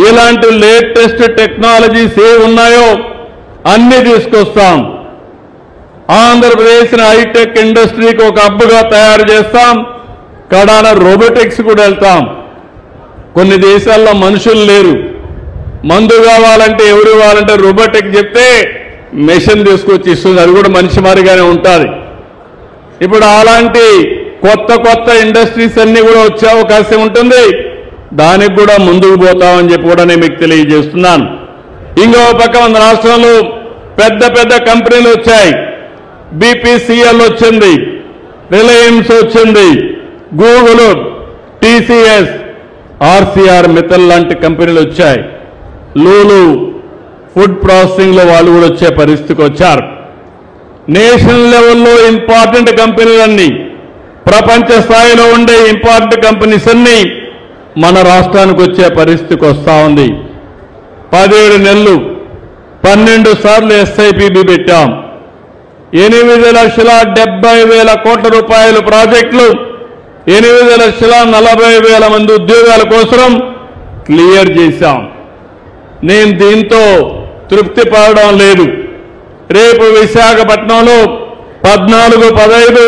ఇలాంటి లేటెస్ట్ టెక్నాలజీస్ ఏ ఉన్నాయో అన్ని తీసుకొస్తాం. ఆంధ్రప్రదేశ్ హైటెక్ ఇండస్ట్రీకి ఒక హబ్గా తయారు చేస్తాం. కడాన రోబోటిక్స్ కూడా వెళ్తాం. కొన్ని దేశాల్లో మనుషులు లేరు, మందు కావాలంటే ఎవరు ఇవ్వాలంటే రోబోటిక్ చెప్తే మెషిన్ తీసుకొచ్చి ఇస్తుంది. అది కూడా మనిషి మారిగానే ఉంటుంది. ఇప్పుడు అలాంటి కొత్త కొత్త ఇండస్ట్రీస్ అన్ని కూడా వచ్చే అవకాశం ఉంటుంది. దానికి కూడా ముందుకు పోతామని చెప్పి కూడా నేను మీకు తెలియజేస్తున్నాను. ఇంకో పక్క మన రాష్ట్రంలో పెద్ద పెద్ద కంపెనీలు వచ్చాయి. బీపీసీఎల్ వచ్చింది, రిలయన్స్ వచ్చింది, గూగుల్, టీసీఎస్, ఆర్సీఆర్ మిత్తల్ లాంటి కంపెనీలు వచ్చాయి. లూలు ఫుడ్ ప్రాసెసింగ్ లో వాళ్ళు కూడా వచ్చే పరిస్థితికి వచ్చారు. నేషనల్ లెవెల్లో ఇంపార్టెంట్ కంపెనీలన్నీ, ప్రపంచ స్థాయిలో ఉండే ఇంపార్టెంట్ కంపెనీస్ అన్ని మన రాష్ట్రానికి వచ్చే పరిస్థితికి వస్తా ఉంది. 17 నెలలు 12 సార్లు ఎస్ఐపిబి పెట్టాం. 8,70,000 కోట్ల రూపాయల ప్రాజెక్టులు, 8,40,000 మంది ఉద్యోగాల కోసం క్లియర్ చేశాం. నేను దీంతో తృప్తి పడడం లేదు. రేపు విశాఖపట్నంలో 14-15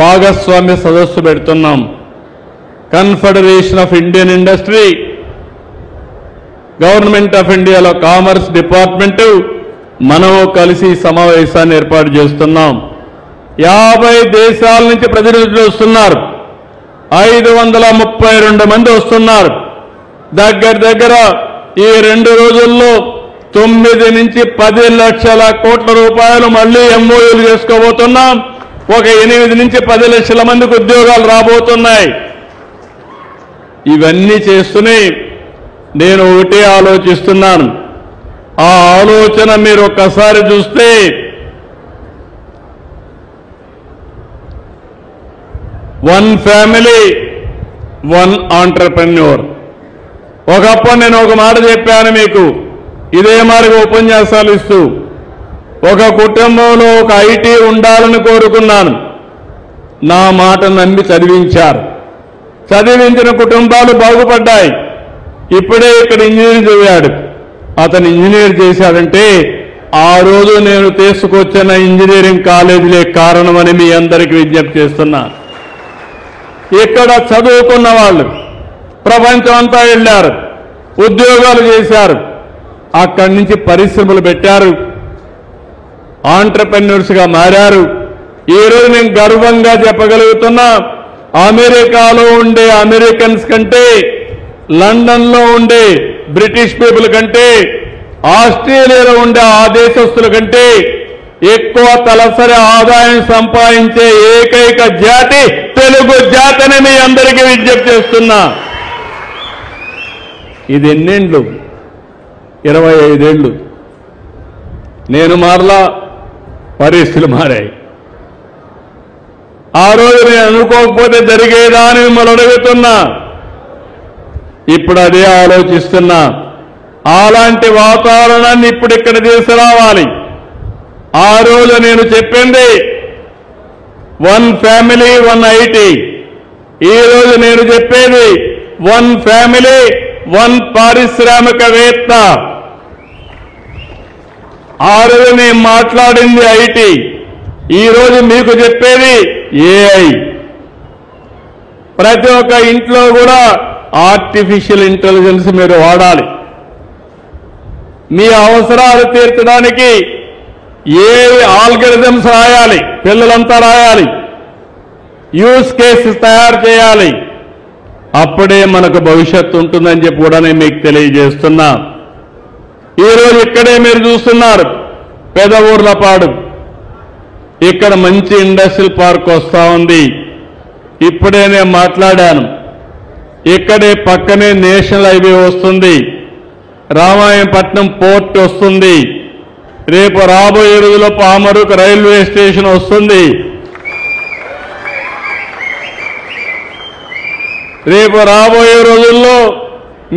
భాగస్వామ్య సదస్సు పెడుతున్నాం. Confederation of Indian industry, government of ఇండియాలో కామర్స్ డిపార్ట్మెంట్ మనము కలిసి సమావేశాన్ని ఏర్పాటు చేస్తున్నాం. 50 దేశాల నుంచి ప్రతినిధులు వస్తున్నారు. 532 మంది వస్తున్నారు. దగ్గర ఈ 2 రోజుల్లో 9 నుంచి 10 లక్షల కోట్ల రూపాయలు మళ్లీ ఎంఓయూలు చేసుకోబోతున్నాం. ఒక 8 నుంచి 10 లక్షల మందికి ఉద్యోగాలు రాబోతున్నాయి. ఇవన్నీ చేస్తూనే నేను ఒకటే ఆలోచిస్తున్నాను. ఆ ఆలోచన మీరు ఒక్కసారి చూస్తే వన్ ఫ్యామిలీ వన్ ఆంటర్‌ప్రెన్యూర్. ఒకప్పుడు నేను ఒక మాట చెప్పాను మీకు, ఇదే మార్గం ఉపన్యాసాలు ఇస్తూ, ఒక కుటుంబంలో ఒక ఐటీ ఉండాలని కోరుకున్నాను. నా మాట నమ్మి చదివించారు. చదివించిన కుటుంబాలు బాగుపడ్డాయి. ఇప్పుడే ఇక్కడ ఇంజనీరింగ్ చదివాడు. అతను ఇంజనీర్ చేశాడంటే ఆ రోజు నేను తీసుకొచ్చిన ఇంజనీరింగ్ కాలేజీలే కారణమని మీ అందరికీ విజ్ఞప్తి చేస్తున్నా. ఇక్కడ చదువుకున్న వాళ్ళు ప్రపంచం అంతా వెళ్ళారు, ఉద్యోగాలు చేశారు, అక్కడి నుంచి పరిశ్రమలు పెట్టారు, ఆంటర్‌ప్రెన్యూర్స్ గా మారారు. ఈ రోజు నేను గర్వంగా చెప్పగలుగుతున్నా, అమెరికాలో ఉండే అమెరికన్స్ కంటే, లండన్ లో ఉండే బ్రిటిష్ పీపుల్ కంటే, ఆస్ట్రేలియాలో ఉండే ఆ దేశస్తుల కంటే ఎక్కువ తలసరి ఆదాయం సంపాదించే ఏకైక జాతి తెలుగు జాతిని మీ అందరికీ విజ్ఞప్తి చేస్తున్నా. ఇది ఎన్నేండ్లు? 25 ఏళ్ళు. నేను మారలా, పరిస్థితులు మారాయి. ఆ రోజు నేను అనుకోకపోతే జరిగేదా అని మిమ్మల్ని అడుగుతున్నా. ఇప్పుడు అదే ఆలోచిస్తున్నా. అలాంటి వాతావరణాన్ని ఇప్పుడు ఇక్కడ తీసుకురావాలి. ఆ రోజు నేను చెప్పింది వన్ ఫ్యామిలీ వన్ ఐటీ. ఈ రోజు నేను చెప్పేది వన్ ఫ్యామిలీ వన్ పారిశ్రామికవేత్త. ఆ రోజు నేను మాట్లాడింది ఐటీ, ఈ రోజు మీకు చెప్పేది ఏఐ. ప్రతి ఒక్క ఇంట్లో కూడా ఆర్టిఫిషియల్ ఇంటెలిజెన్స్ మీరు వాడాలి. మీ అవసరాలు తీర్చడానికి ఏ ఆల్గరిథమ్స్ రాయాలి, పిల్లలంతా రాయాలి, యూజ్ కేసెస్ తయారు చేయాలి. అప్పుడే మనకు భవిష్యత్తు ఉంటుందని చెప్పి కూడా నేను మీకు తెలియజేస్తున్నా. ఈరోజు ఇక్కడే మీరు చూస్తున్నారు పెదఊర్లపాడు, ఇక్కడ మంచి ఇండస్ట్రియల్ పార్క్ వస్తా ఉంది. ఇప్పుడే నేను మాట్లాడాను, ఇక్కడే పక్కనే నేషనల్ హైవే వస్తుంది, రామాయణపట్నం పోర్ట్ వస్తుంది, రేపు రాబోయే రోజుల్లో పామరుకు రైల్వే స్టేషన్ వస్తుంది, రేపు రాబోయే రోజుల్లో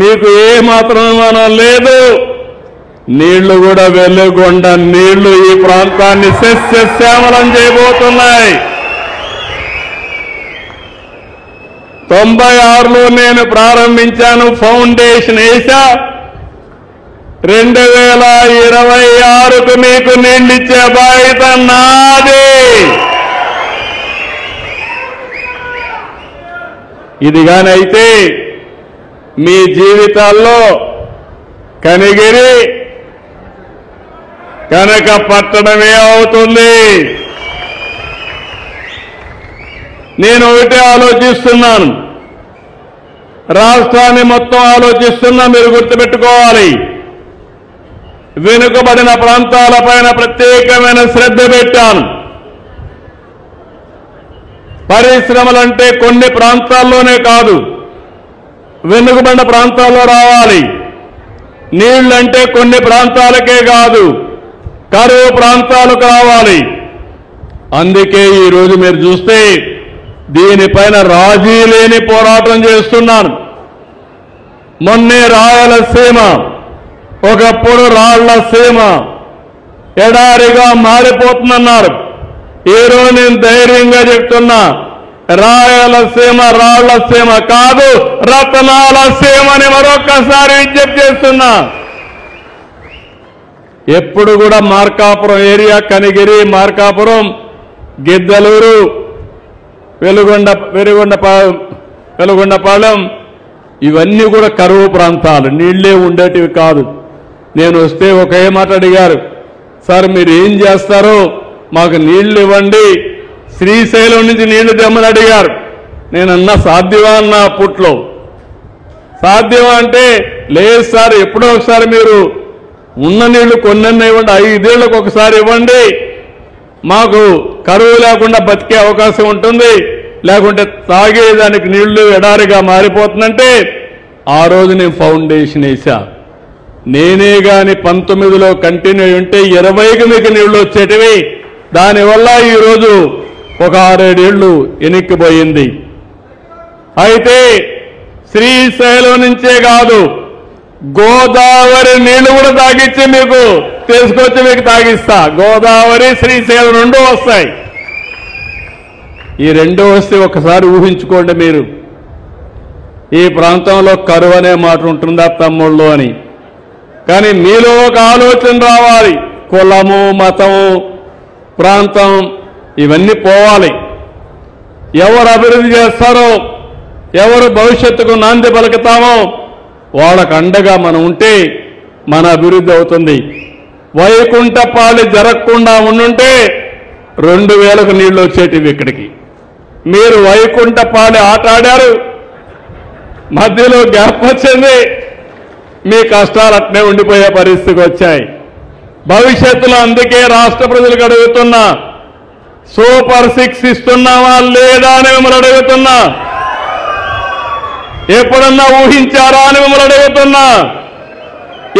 మీకు ఏ మాత్రం అనుమానం లేదు, నీళ్లు కూడా వెలుగొండ నీళ్లు ఈ ప్రాంతాన్ని సస్యశ్యామలం చేయబోతున్నాయి. 96లో నేను ప్రారంభించాను, ఫౌండేషన్ వేసా. 2026కు మీకు నీళ్ళిచ్చే బాధ్యత నాది. ఇది గాని అయితే మీ జీవితాల్లో కనిగిరి కనుక పట్టడమే అవుతుంది. నేను ఒకటే ఆలోచిస్తున్నాను, రాష్ట్రాన్ని మొత్తం ఆలోచిస్తున్నా. మీరు గుర్తుపెట్టుకోవాలి, వెనుకబడిన ప్రాంతాలపైన ప్రత్యేకమైన శ్రద్ధ పెట్టాను. పరిశ్రమలంటే కొన్ని ప్రాంతాల్లోనే కాదు, వెనుకబడిన ప్రాంతాల్లో రావాలి. నీళ్లంటే కొన్ని ప్రాంతాలకే కాదు, కరువు ప్రాంతాలకు రావాలి. అందుకే ఈరోజు మీరు చూస్తే దీనిపైన రాజీ లేని పోరాటం చేస్తున్నాను. మొన్నే రాయలసీమ, ఒకప్పుడు రాళ్లసీమ ఎడారిగా మారిపోతుందన్నారు. ఈరోజు నేను ధైర్యంగా చెప్తున్నా, రాయలసీమ రాళ్లసీమ కాదు, రతనాల సీమని మరొక్కసారి విజ్ఞప్తి చేస్తున్నా. ఎప్పుడు కూడా మార్కాపురం ఏరియా, కనిగిరి, మార్కాపురం, గిద్దలూరు, వెలుగొండపాలెం ఇవన్నీ కూడా కరువు ప్రాంతాలు, నీళ్లే ఉండేటివి కాదు. నేను వస్తే ఒకే మాట అడిగారు, సార్ మీరు ఏం చేస్తారో మాకు నీళ్లు ఇవ్వండి, శ్రీశైలం నుంచి నీళ్లు తెమ్మని అడిగారు. నేనన్నా సాధ్యమా అన్న అప్పట్లో. సాధ్యమా అంటే లేదు సార్, ఎప్పుడో ఒకసారి మీరు ఉన్న నీళ్లు కొన్నన్నా ఇవ్వండి, 5 ఏళ్లకు ఒకసారి ఇవ్వండి, మాకు కరువు లేకుండా బతికే అవకాశం ఉంటుంది, లేకుంటే తాగేదానికి నీళ్లు ఎడారిగా మారిపోతుందంటే ఆ రోజు నేను ఫౌండేషన్ వేసా. నేనే గాని 19లో కంటిన్యూ ఉంటే 20కి మీకు నీళ్లు వచ్చేటివి. దానివల్ల ఈరోజు ఒక 6-7 ఏళ్లు ఎనిక్కిపోయింది. అయితే శ్రీశైలం నుంచే కాదు, గోదావరి నీళ్లు కూడా తాగిచ్చి మీకు తీసుకొచ్చి మీకు తాగిస్తా. గోదావరి, శ్రీశైలం 2 వస్తాయి. ఈ 2 వస్తే ఒకసారి ఊహించుకోండి మీరు, ఈ ప్రాంతంలో కరువు అనే మాట ఉంటుందా తమ్ముళ్ళు అని. కానీ మీలో ఒక ఆలోచన రావాలి, కులము, మతము, ప్రాంతం ఇవన్నీ పోవాలి. ఎవరు అభివృద్ధి చేస్తారో, ఎవరు భవిష్యత్తుకు నాంది పలుకుతామో వాళ్ళకు అండగా మనం ఉంటే మన అభివృద్ధి అవుతుంది. వైకుంఠపాళి జరగకుండా ఉండుంటే 2000కు నీళ్లు వచ్చేటివి ఇక్కడికి. మీరు వైకుంఠపాళి ఆట ఆడారు, మధ్యలో గ్యాప్ వచ్చింది, మీ కష్టాలు అట్నే ఉండిపోయే పరిస్థితికి వచ్చాయి. భవిష్యత్తులో అందుకే రాష్ట్ర ప్రజలకు అడుగుతున్నా, సూపర్ 6 ఇస్తున్నావా లేదా అని మిమ్మల్ని అడుగుతున్నా. ఎప్పుడన్నా ఊహించారా అని మిమ్మల్ని అడుగుతున్నా.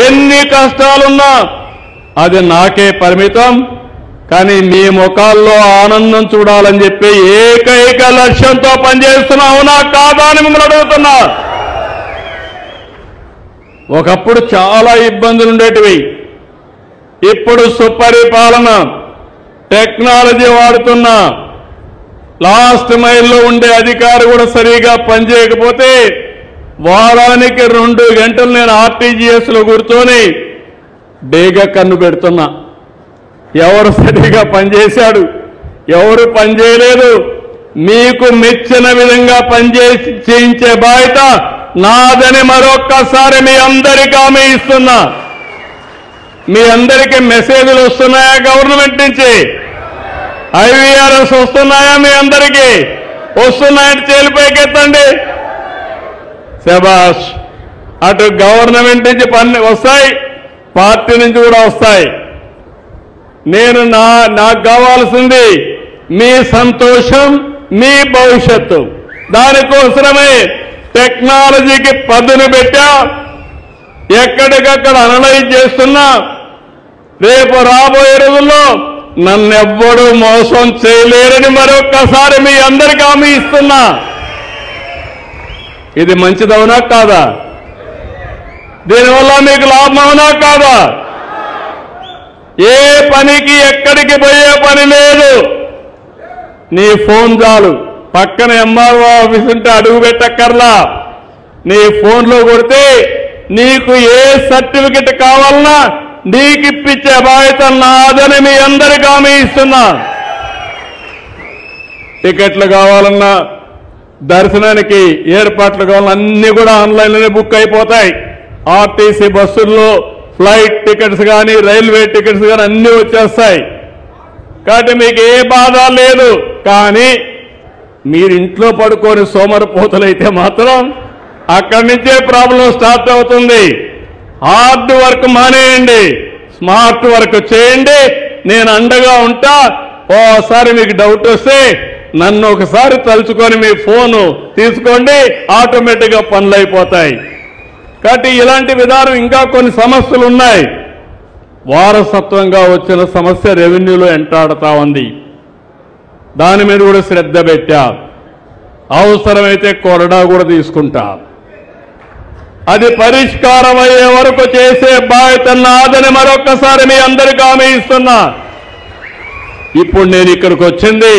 ఎన్ని కష్టాలున్నా అది నాకే పరిమితం, కానీ మీ ముఖాల్లో ఆనందం చూడాలని చెప్పి ఏకైక లక్ష్యంతో పనిచేస్తున్నావు, నా కాదా అని మిమ్మల్ని అడుగుతున్నా. ఒకప్పుడు చాలా ఇబ్బందులు ఉండేటివి, ఇప్పుడు సుపరిపాలన, టెక్నాలజీ వాడుతున్నా. లాస్ట్ మైల్లో ఉండే అధికారి కూడా సరిగా పనిచేయకపోతే వారానికి 2 గంటలు నేను ఆర్టీజీఎస్లో కూర్చొని డేగా కన్ను పెడుతున్నా. ఎవరు సరిగా పనిచేశాడు, ఎవరు పనిచేయలేదు, మీకు మెచ్చిన విధంగా చేయించే బాధ్యత నాదని మరొక్కసారి మీ అందరికీ హామీ ఇస్తున్నా. మీ అందరికీ మెసేజ్లు వస్తున్నాయా గవర్నమెంట్ నుంచి? IVRS వస్తున్నాయా మీ అందరికీ? వస్తున్నాయంటే చేలిపైకెత్తండి. శబాష్. అటు గవర్నమెంట్ నుంచి పని వస్తాయి, పార్టీ నుంచి కూడా వస్తాయి. నేను నాకు కావాల్సింది మీ సంతోషం, మీ భవిష్యత్తు. దానికోసమే టెక్నాలజీకి పదును పెట్టా, ఎక్కడికక్కడ అనలైజ్ చేస్తున్నా. రేపు రాబోయే రోజుల్లో నన్నెవ్వడూ మోసం చేయలేరని మరొక్కసారి మీ అందరికీ హామీ ఇస్తున్నా. ఇది మంచిదవునా కాదా? దీనివల్ల మీకు లాభం అవునా కాదా? ఏ పనికి ఎక్కడికి పోయే పని లేదు. నీ ఫోన్ చాలు, పక్కన ఎంఆర్ఓ ఆఫీస్ ఉంటే అడుగు పెట్టక్కర్లా, నీ ఫోన్లో కొడితే నీకు ఏ సర్టిఫికెట్ కావాలన్నా నీకు ఇప్పించే బాధ్యత నాదని మీ అందరికీ హామీ ఇస్తున్నా. టికెట్లు కావాలన్నా, దర్శనానికి ఏర్పాట్లు కావాలన్నా అన్ని కూడా ఆన్లైన్లోనే బుక్ అయిపోతాయి. ఆర్టీసీ బస్సుల్లో ఫ్లైట్ టికెట్స్ కానీ, రైల్వే టికెట్స్ కానీ అన్ని వచ్చేస్తాయి. కాబట్టి మీకు ఏ బాధ లేదు. కానీ మీరు ఇంట్లో పడుకొని సోమరిపోతులైతే మాత్రం అక్కడి నుంచే ప్రాబ్లం స్టార్ట్ అవుతుంది. హార్డ్ వర్క్ మానేయండి, స్మార్ట్ వర్క్ చేయండి. నేను అండగా ఉంటా. ఓసారి మీకు డౌట్ వస్తే నన్ను ఒకసారి తలుచుకొని మీ ఫోను తీసుకోండి, ఆటోమేటిక్గా పనులు అయిపోతాయి. కాబట్టి ఇలాంటి విధానం ఇంకా కొన్ని సమస్యలు ఉన్నాయి. వారసత్వంగా వచ్చిన సమస్య రెవెన్యూలో ఎంటాడుతా ఉంది. దాని మీద కూడా శ్రద్ధ పెట్టా. అవసరమైతే కొరడా కూడా తీసుకుంటా. అది పరిష్కారం అయ్యే వరకు చేసే బాధ్యత నాదని మరొక్కసారి మీ అందరికీ హామీ ఇస్తున్నా. ఇప్పుడు నేను ఇక్కడికి వచ్చింది,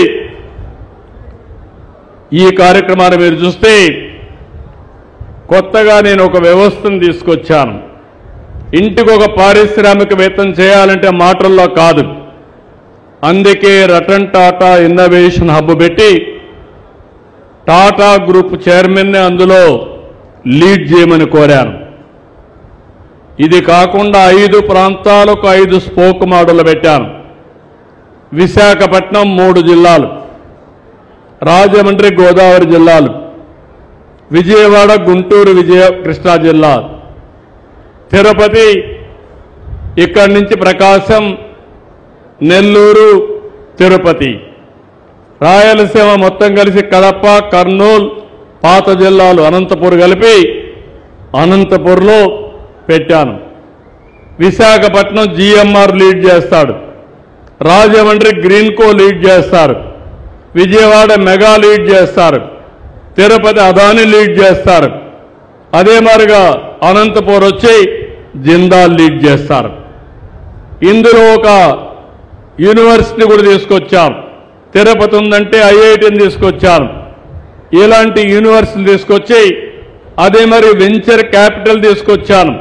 ఈ కార్యక్రమాన్ని మీరు చూస్తే కొత్తగా నేను ఒక వ్యవస్థను తీసుకొచ్చాను. ఇంటికి ఒక పారిశ్రామికవేత్తను చేయాలంటే మాటల్లో కాదు. అందుకే రతన్ టాటా ఇన్నోవేషన్ హబ్ పెట్టి టాటా గ్రూప్ చైర్మన్ని అందులో లీడ్ చేయమని కోరాను. ఇది కాకుండా 5 ప్రాంతాలకు 5 స్పోక్ మోడళ్లు పెట్టాను. విశాఖపట్నం 3 జిల్లాలు, రాజమండ్రి గోదావరి జిల్లాలు, విజయవాడ గుంటూరు కృష్ణా జిల్లా, తిరుపతి, ఇక్కడి నుంచి ప్రకాశం, నెల్లూరు, తిరుపతి, రాయలసీమ మొత్తం కలిసి కడప, కర్నూలు, పాత జిల్లాలు అనంతపూర్ కలిపి అనంతపూర్లో పెట్టాను. విశాఖపట్నం జీఎంఆర్ లీడ్ చేస్తాడు, రాజమండ్రి గ్రీన్కో లీడ్ చేస్తారు, విజయవాడ మెగా లీడ్ చేస్తారు, తిరుపతి అదాని లీడ్ చేస్తారు. అదే మాదిరిగా అనంతపూర్ వచ్చి జిందాల్ లీడ్ చేస్తారు. ఇందులో ఒక యూనివర్సిటీ కూడా తీసుకొచ్చాం. తిరుపతి ఉందంటే ఐఐటిని తీసుకొచ్చాను. ఇలాంటి యూనివర్సిటీ తీసుకొచ్చి అదే మరి వెంచర్ క్యాపిటల్ తీసుకొచ్చాను.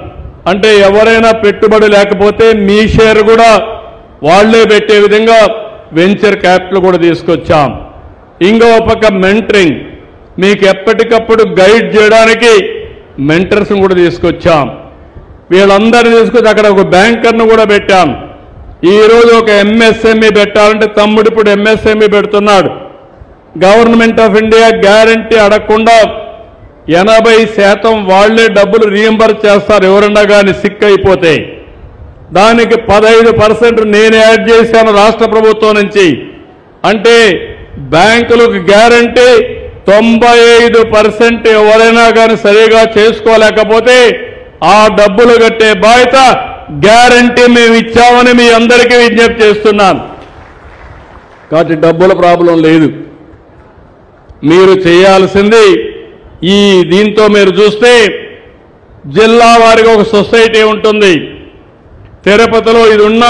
అంటే ఎవరైనా పెట్టుబడి లేకపోతే మీ షేర్ కూడా వాళ్లే పెట్టే విధంగా వెంచర్ క్యాపిటల్ కూడా తీసుకొచ్చాం. ఇంకో పక్క మెంటరింగ్, మీకు ఎప్పటికప్పుడు గైడ్ చేయడానికి మెంటర్స్ కూడా తీసుకొచ్చాం. వీళ్ళందరినీ తీసుకొచ్చి అక్కడ ఒక బ్యాంకర్ను కూడా పెట్టాం. ఈ రోజు ఒక ఎంఎస్ఎంఈ పెట్టాలంటే తమ్ముడు ఇప్పుడు ఎంఎస్ఎంఈ పెడుతున్నాడు. గవర్నమెంట్ ఆఫ్ ఇండియా గ్యారంటీ అడగకుండా 80% వాళ్లే డబ్బులు రీఎంబర్స్ చేస్తారు ఎవరన్నా కానీ సిక్ అయిపోతే. దానికి 15% నేను యాడ్ చేశాను రాష్ట్ర ప్రభుత్వం నుంచి. అంటే బ్యాంకులకు గ్యారంటీ 95% ఎవరైనా కానీ సరిగా చేసుకోలేకపోతే ఆ డబ్బులు కట్టే బాధ్యత గ్యారంటీ మేము ఇచ్చామని మీ అందరికీ విజ్ఞప్తి చేస్తున్నాను. కాబట్టి డబ్బుల ప్రాబ్లం లేదు. మీరు చేయాల్సింది దీంతో మీరు చూస్తే జిల్లా వారికి ఒక సొసైటీ ఉంటుంది. తిరుపతిలో ఇది ఉన్న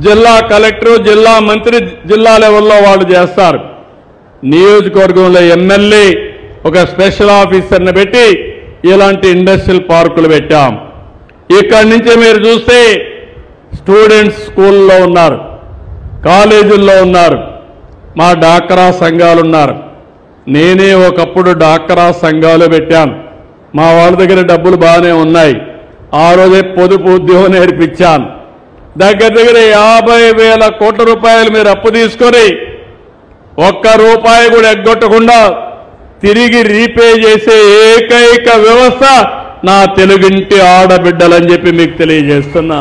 జిల్లా కలెక్టర్, జిల్లా మంత్రి జిల్లా లెవెల్లో వాళ్ళు చేస్తారు. నియోజకవర్గంలో ఎమ్మెల్యే ఒక స్పెషల్ ఆఫీసర్ని పెట్టి ఇలాంటి ఇండస్ట్రియల్ పార్కులు పెట్టాం. ఇక్కడి నుంచి మీరు చూస్తే స్టూడెంట్స్ స్కూల్లో ఉన్నారు, కాలేజీల్లో ఉన్నారు, మా డాక్రా సంఘాలు ఉన్నారు. నేనే ఒకప్పుడు డాక్రా సంఘాలు పెట్టాను. మా వాళ్ళ దగ్గర డబ్బులు బాగానే ఉన్నాయి. ఆ రోజే పొదుపు ఉద్యోగం నేర్పించాను. దగ్గర 50,000 కోట్ల రూపాయలు మీరు అప్పు తీసుకొని ₹1 కూడా ఎగ్గొట్టకుండా తిరిగి రీపే చేసే ఏకైక వ్యవస్థ నా తెలుగింటి ఆడబిడ్డలని చెప్పి మీకు తెలియజేస్తున్నా.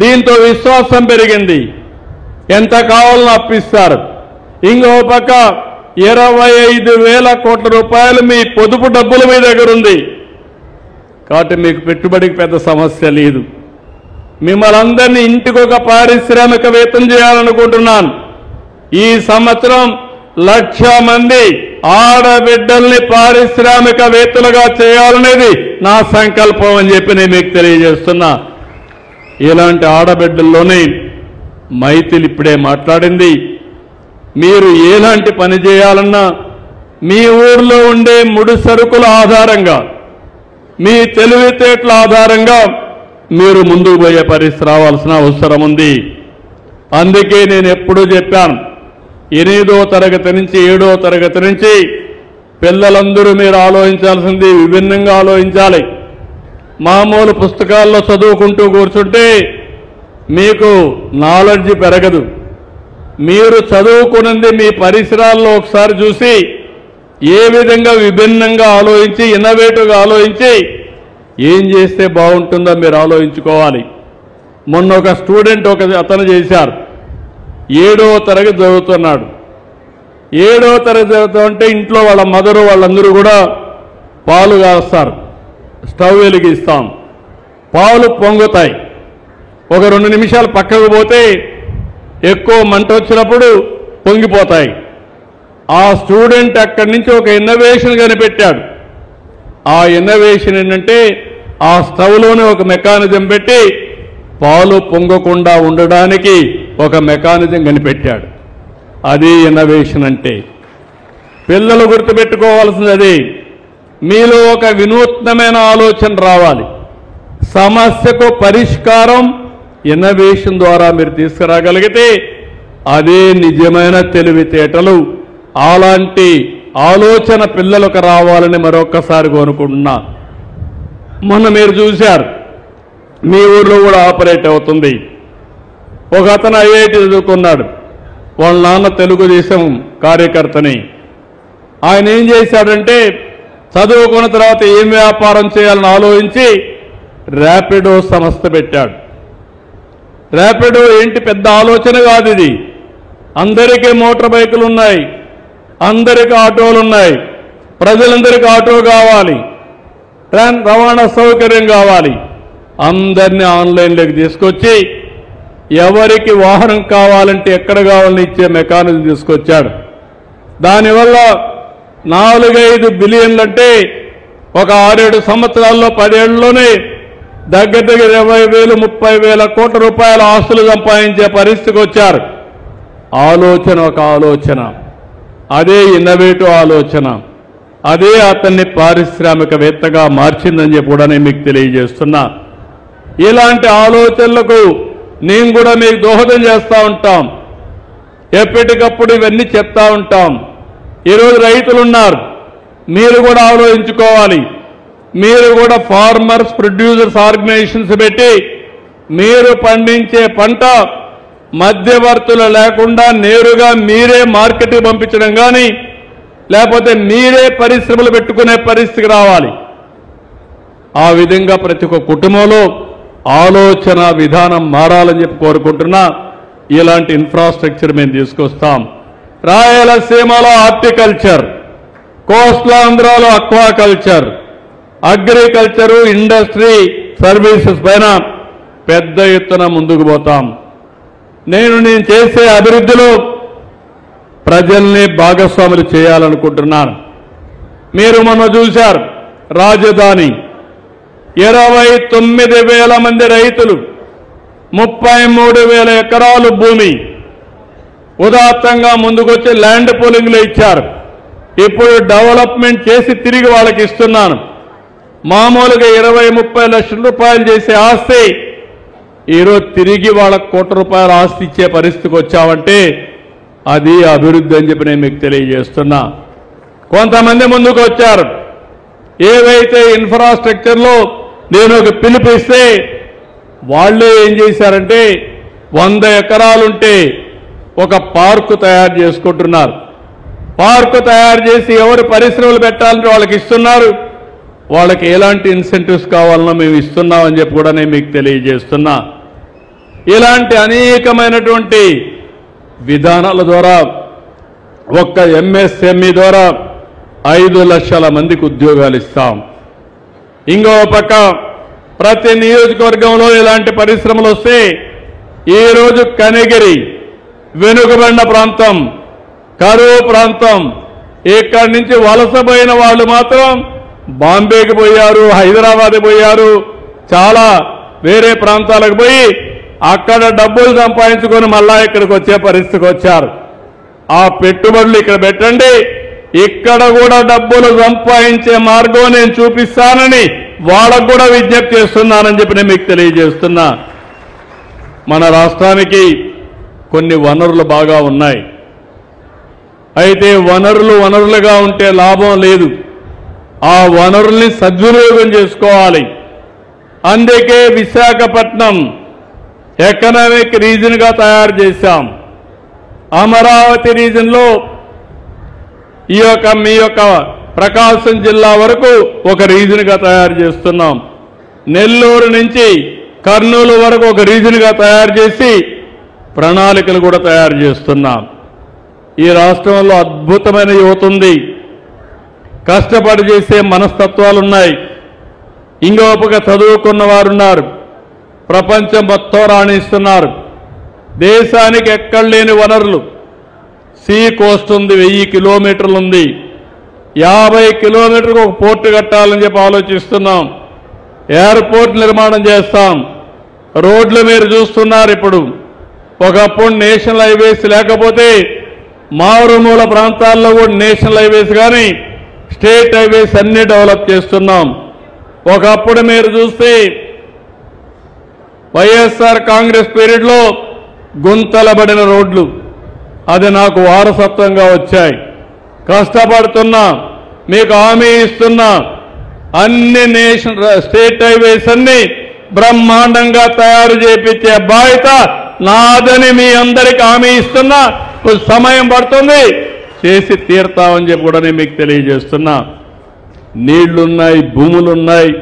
దీంతో విశ్వాసం పెరిగింది. ఎంత కావాలని అప్పిస్తారు. ఇంకో పక్క 25,000 కోట్ల రూపాయలు మీ పొదుపు డబ్బులు మీ దగ్గర ఉంది. కాబట్టి మీకు పెట్టుబడికి పెద్ద సమస్య లేదు. మిమ్మల్ని అందరినీ ఇంటికి ఒక పారిశ్రామికవేత్తం చేయాలనుకుంటున్నాను. ఈ సంవత్సరం 1,00,000 మంది ఆడబిడ్డల్ని పారిశ్రామికవేత్తలుగా చేయాలనేది నా సంకల్పం అని చెప్పి నేను మీకు తెలియజేస్తున్నా. ఇలాంటి ఆడబిడ్డల్లోనే మైథిలి ఇప్పుడే మాట్లాడింది. మీరు ఎలాంటి పని చేయాలన్నా మీ ఊర్లో ఉండే ముడి సరుకుల ఆధారంగా మీ తెలివితేటల ఆధారంగా మీరు ముందుకు పోయే పరిస్థితి రావాల్సిన అవసరం ఉంది. అందుకే నేను ఎప్పుడూ చెప్పాను, 8వ తరగతి నుంచి 7వ తరగతి నుంచి పిల్లలందరూ మీరు ఆలోచించాల్సింది విభిన్నంగా ఆలోచించాలి. మామూలు పుస్తకాల్లో చదువుకుంటూ కూర్చుంటే మీకు నాలెడ్జ్ పెరగదు. మీరు చదువుకున్నది మీ పరిసరాల్లో ఒకసారి చూసి ఏ విధంగా విభిన్నంగా ఆలోచించి ఇన్నోవేటివ్గా ఆలోచించి ఏం చేస్తే బాగుంటుందో మీరు ఆలోచించుకోవాలి. మొన్న ఒక స్టూడెంట్ అతను చేశారు, 7వ తరగతి చదువుతున్నాడు. 7వ తరగతి చదువుతుంటే ఇంట్లో వాళ్ళ మదరు వాళ్ళందరూ కూడా పాలు కాస్తారు, స్టవ్ వెలిగిస్తాం, పాలు పొంగుతాయి. ఒక 2 నిమిషాలు పక్కకు పోతే ఎక్కువ మంట వచ్చినప్పుడు పొంగిపోతాయి. ఆ స్టూడెంట్ అక్కడి నుంచి ఒక ఇన్నోవేషన్ కనిపెట్టాడు. ఆ ఇన్నోవేషన్ ఏంటంటే ఆ స్టవ్లోనే ఒక మెకానిజం పెట్టి పాలు పొంగకుండా ఉండడానికి ఒక మెకానిజం కనిపెట్టాడు. అది ఇన్నోవేషన్ అంటే. పిల్లలు గుర్తుపెట్టుకోవాల్సింది అది. మీలో ఒక వినూత్నమైన ఆలోచన రావాలి. సమస్యకు పరిష్కారం ఇన్నోవేషన్ ద్వారా మీరు తీసుకురాగలిగితే అదే నిజమైన తెలివితేటలు. అలాంటి ఆలోచన పిల్లలకు రావాలని మరొక్కసారి కోరుకుంటున్నా. మొన్న మీరు చూశారు, మీ ఊర్లో కూడా ఆపరేట్ అవుతుంది. ఒక అతను ఐఐటి చదువుకున్నాడు, వాళ్ళ నాన్న తెలుగుదేశం కార్యకర్తని. ఆయన ఏం చేశాడంటే చదువుకున్న తర్వాత ఏం వ్యాపారం చేయాలని ఆలోచించి ర్యాపిడో సంస్థ పెట్టాడు. ర్యాపిడో ఏంటి పెద్ద ఆలోచన కాదు ఇది. అందరికీ మోటార్ బైకులు ఉన్నాయి, అందరికీ ఆటోలు ఉన్నాయి, ప్రజలందరికీ ఆటో కావాలి, రవాణా సౌకర్యం కావాలి. అందరినీ ఆన్లైన్లోకి తీసుకొచ్చి ఎవరికి వాహనం కావాలంటే ఎక్కడ కావాలని ఇచ్చే మెకానిజం తీసుకొచ్చాడు. దానివల్ల 4-5 బిలియన్లంటే ఒక 6-7 సంవత్సరాల్లో 10 ఏళ్లలోనే దగ్గర 20,000-30,000 కోట్ల రూపాయల ఆస్తులు సంపాదించే పరిస్థితికి వచ్చారు. ఆలోచన ఒక ఆలోచన, అదే ఇన్నోవేటివ్ ఆలోచన, అదే అతన్ని పారిశ్రామికవేత్తగా మార్చిందని చెప్పి కూడా నేను మీకు తెలియజేస్తున్నా. ఇలాంటి ఆలోచనలకు నేను కూడా మీకు దోహదం చేస్తూ ఉంటాం. ఎప్పటికప్పుడు ఇవన్నీ చెప్తా ఉంటాం. ఈరోజు రైతులు ఉన్నారు, మీరు కూడా ఆలోచించుకోవాలి. మీరు కూడా ఫార్మర్స్ ప్రొడ్యూసర్స్ ఆర్గనైజేషన్స్ పెట్టి మీరు పండించే పంట మధ్యవర్తులు లేకుండా నేరుగా మీరే మార్కెట్కి పంపించడం కానీ లేకపోతే మీరే పరిశ్రమలు పెట్టుకునే పరిస్థితికి రావాలి. ఆ విధంగా ప్రతి ఒక్క కుటుంబంలో ఆలోచన విధానం మారాలని చెప్పి కోరుకుంటున్నా. ఇలాంటి ఇన్ఫ్రాస్ట్రక్చర్ మేము తీసుకొస్తాం. రాయలసీమలో హార్టికల్చర్, కోస్ట్లాంధ్రాలో అక్వాకల్చర్, అగ్రికల్చరు, ఇండస్ట్రీ, సర్వీసెస్ పైన పెద్ద ఎత్తున ముందుకు పోతాం. నేను చేసే అభివృద్ధిలో ప్రజల్ని భాగస్వాములు చేయాలనుకుంటున్నాను. మీరు మొన్న చూశారు, రాజధాని 29,000 మంది రైతులు, 33,000 ఎకరాలు భూమి ఉదాత్తంగా ముందుకొచ్చి ల్యాండ్ పూలింగ్లో ఇచ్చారు. ఇప్పుడు డెవలప్మెంట్ చేసి తిరిగి వాళ్ళకి ఇస్తున్నాను. మామూలుగా 20-30 లక్షల రూపాయలు చేసే ఆస్తి ఈరోజు తిరిగి వాళ్ళకు కోట్ల రూపాయల ఆస్తి ఇచ్చే పరిస్థితికి వచ్చామంటే అది అభివృద్ధి అని చెప్పి నేను మీకు తెలియజేస్తున్నా. కొంతమంది ముందుకు వచ్చారు. ఏవైతే ఇన్ఫ్రాస్ట్రక్చర్లో నేను ఒక పిలుపిస్తే వాళ్ళే ఏం చేశారంటే 100 ఎకరాలుంటే ఒక పార్కు తయారు చేసుకుంటున్నారు. పార్కు తయారు చేసి ఎవరు పరిశ్రమలు పెట్టాలంటే వాళ్ళకి ఇస్తున్నారు. వాళ్ళకి ఎలాంటి ఇన్సెంటివ్స్ కావాలన్నా మేము ఇస్తున్నామని చెప్పి కూడా నేను మీకు తెలియజేస్తున్నా. ఇలాంటి అనేకమైనటువంటి విధానాల ద్వారా ఒక్క ఎంఎస్ఎంఈ ద్వారా 5 లక్షల మందికి ఉద్యోగాలు ఇస్తాం. ఇంకో పక్క ప్రతి నియోజకవర్గంలో ఇలాంటి పరిశ్రమలు వస్తే ఈరోజు కనిగిరి, వెనుకబడిన ప్రాంతం, కరువు ప్రాంతం, ఇక్కడి నుంచి వలసపోయిన వాళ్ళు మాత్రం బాంబేకి పోయారు, హైదరాబాద్ పోయారు, చాలా వేరే ప్రాంతాలకు పోయి అక్కడ డబ్బులు సంపాదించుకొని మళ్ళా ఇక్కడికి వచ్చే పరిస్థితికి వచ్చారు. ఆ పెట్టుబడులు ఇక్కడ పెట్టండి, ఇక్కడ కూడా డబ్బులు సంపాదించే మార్గం నేను చూపిస్తానని వాళ్ళకు కూడా విజ్ఞప్తి చేస్తున్నానని చెప్పి నేను మీకు తెలియజేస్తున్నా. మన రాష్ట్రానికి కొన్ని వనరులు బాగా ఉన్నాయి. అయితే వనరులుగా ఉంటే లాభం లేదు. ఆ వనరుల్ని సద్వినియోగం చేసుకోవాలి. అందుకే విశాఖపట్నం ఎకనామిక్ రీజన్గా తయారు చేశాం. అమరావతి రీజన్లో మీ యొక్క ప్రకాశం జిల్లా వరకు ఒక రీజన్గా తయారు చేస్తున్నాం. నెల్లూరు నుంచి కర్నూలు వరకు ఒక రీజన్గా తయారు చేసి ప్రణాళికలు కూడా తయారు చేస్తున్నాం. ఈ రాష్ట్రంలో అద్భుతమైన యువత ఉంది. కష్టపడి చేసే మనస్తత్వాలున్నాయి. ఇంకోపక చదువుకున్న వారున్నారు. ప్రపంచం మొత్తం రాణిస్తున్నారు. దేశానికి ఎక్కడ లేని వనరులు. సీ కోస్ట్ ఉంది, 1000 కిలోమీటర్లు ఉంది. 50 కిలోమీటర్లకు ఒక పోర్టు కట్టాలని చెప్పి ఆలోచిస్తున్నాం. ఎయిర్పోర్ట్ నిర్మాణం చేస్తాం. రోడ్లు మీరు చూస్తున్నారు. ఇప్పుడు ఒకప్పుడు నేషనల్ హైవేస్ లేకపోతే మారుమూల ప్రాంతాల్లో కూడా నేషనల్ హైవేస్ కానీ స్టేట్ హైవేస్ అన్ని డెవలప్ చేస్తున్నాం. ఒకప్పుడు మీరు చూస్తే వైఎస్ఆర్ కాంగ్రెస్ పీరియడ్లో గుంతలబడిన రోడ్లు, అది నాకు వారసత్వంగా వచ్చాయి. కష్టపడుతున్నా, మీకు హామీ ఇస్తున్నా, అన్ని స్టేట్ హైవేస్ అన్ని బ్రహ్మాండంగా తయారు చేపించే బాధ్యత నాదని మీ అందరికి హామీ ఇస్తున్నా. కొంచెం సమయం పడుతుంది, చేసి తీరుతామని చెప్పి కూడా నేను మీకు తెలియజేస్తున్నా. నీళ్లున్నాయి, భూములున్నాయి.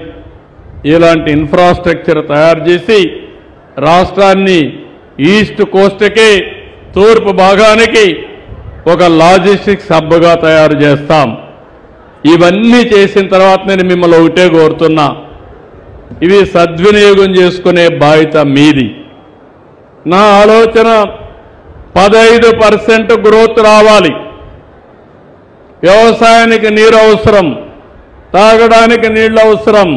ఇలాంటి ఇన్ఫ్రాస్ట్రక్చర్ తయారు చేసి రాష్ట్రాన్ని ఈస్ట్ కోస్ట్కి, తూర్పు భాగానికి ఒక లాజిస్టిక్స్ హబ్గా తయారు చేస్తాం. ఇవన్నీ చేసిన తర్వాత నేను మిమ్మల్ని ఒకటే కోరుతున్నా, ఇవి సద్వినియోగం చేసుకునే బాధ్యత మీది. నా ఆలోచన 15% గ్రోత్ రావాలి. వ్యవసాయానికి నీరు అవసరం, తాగడానికి నీళ్లు అవసరం.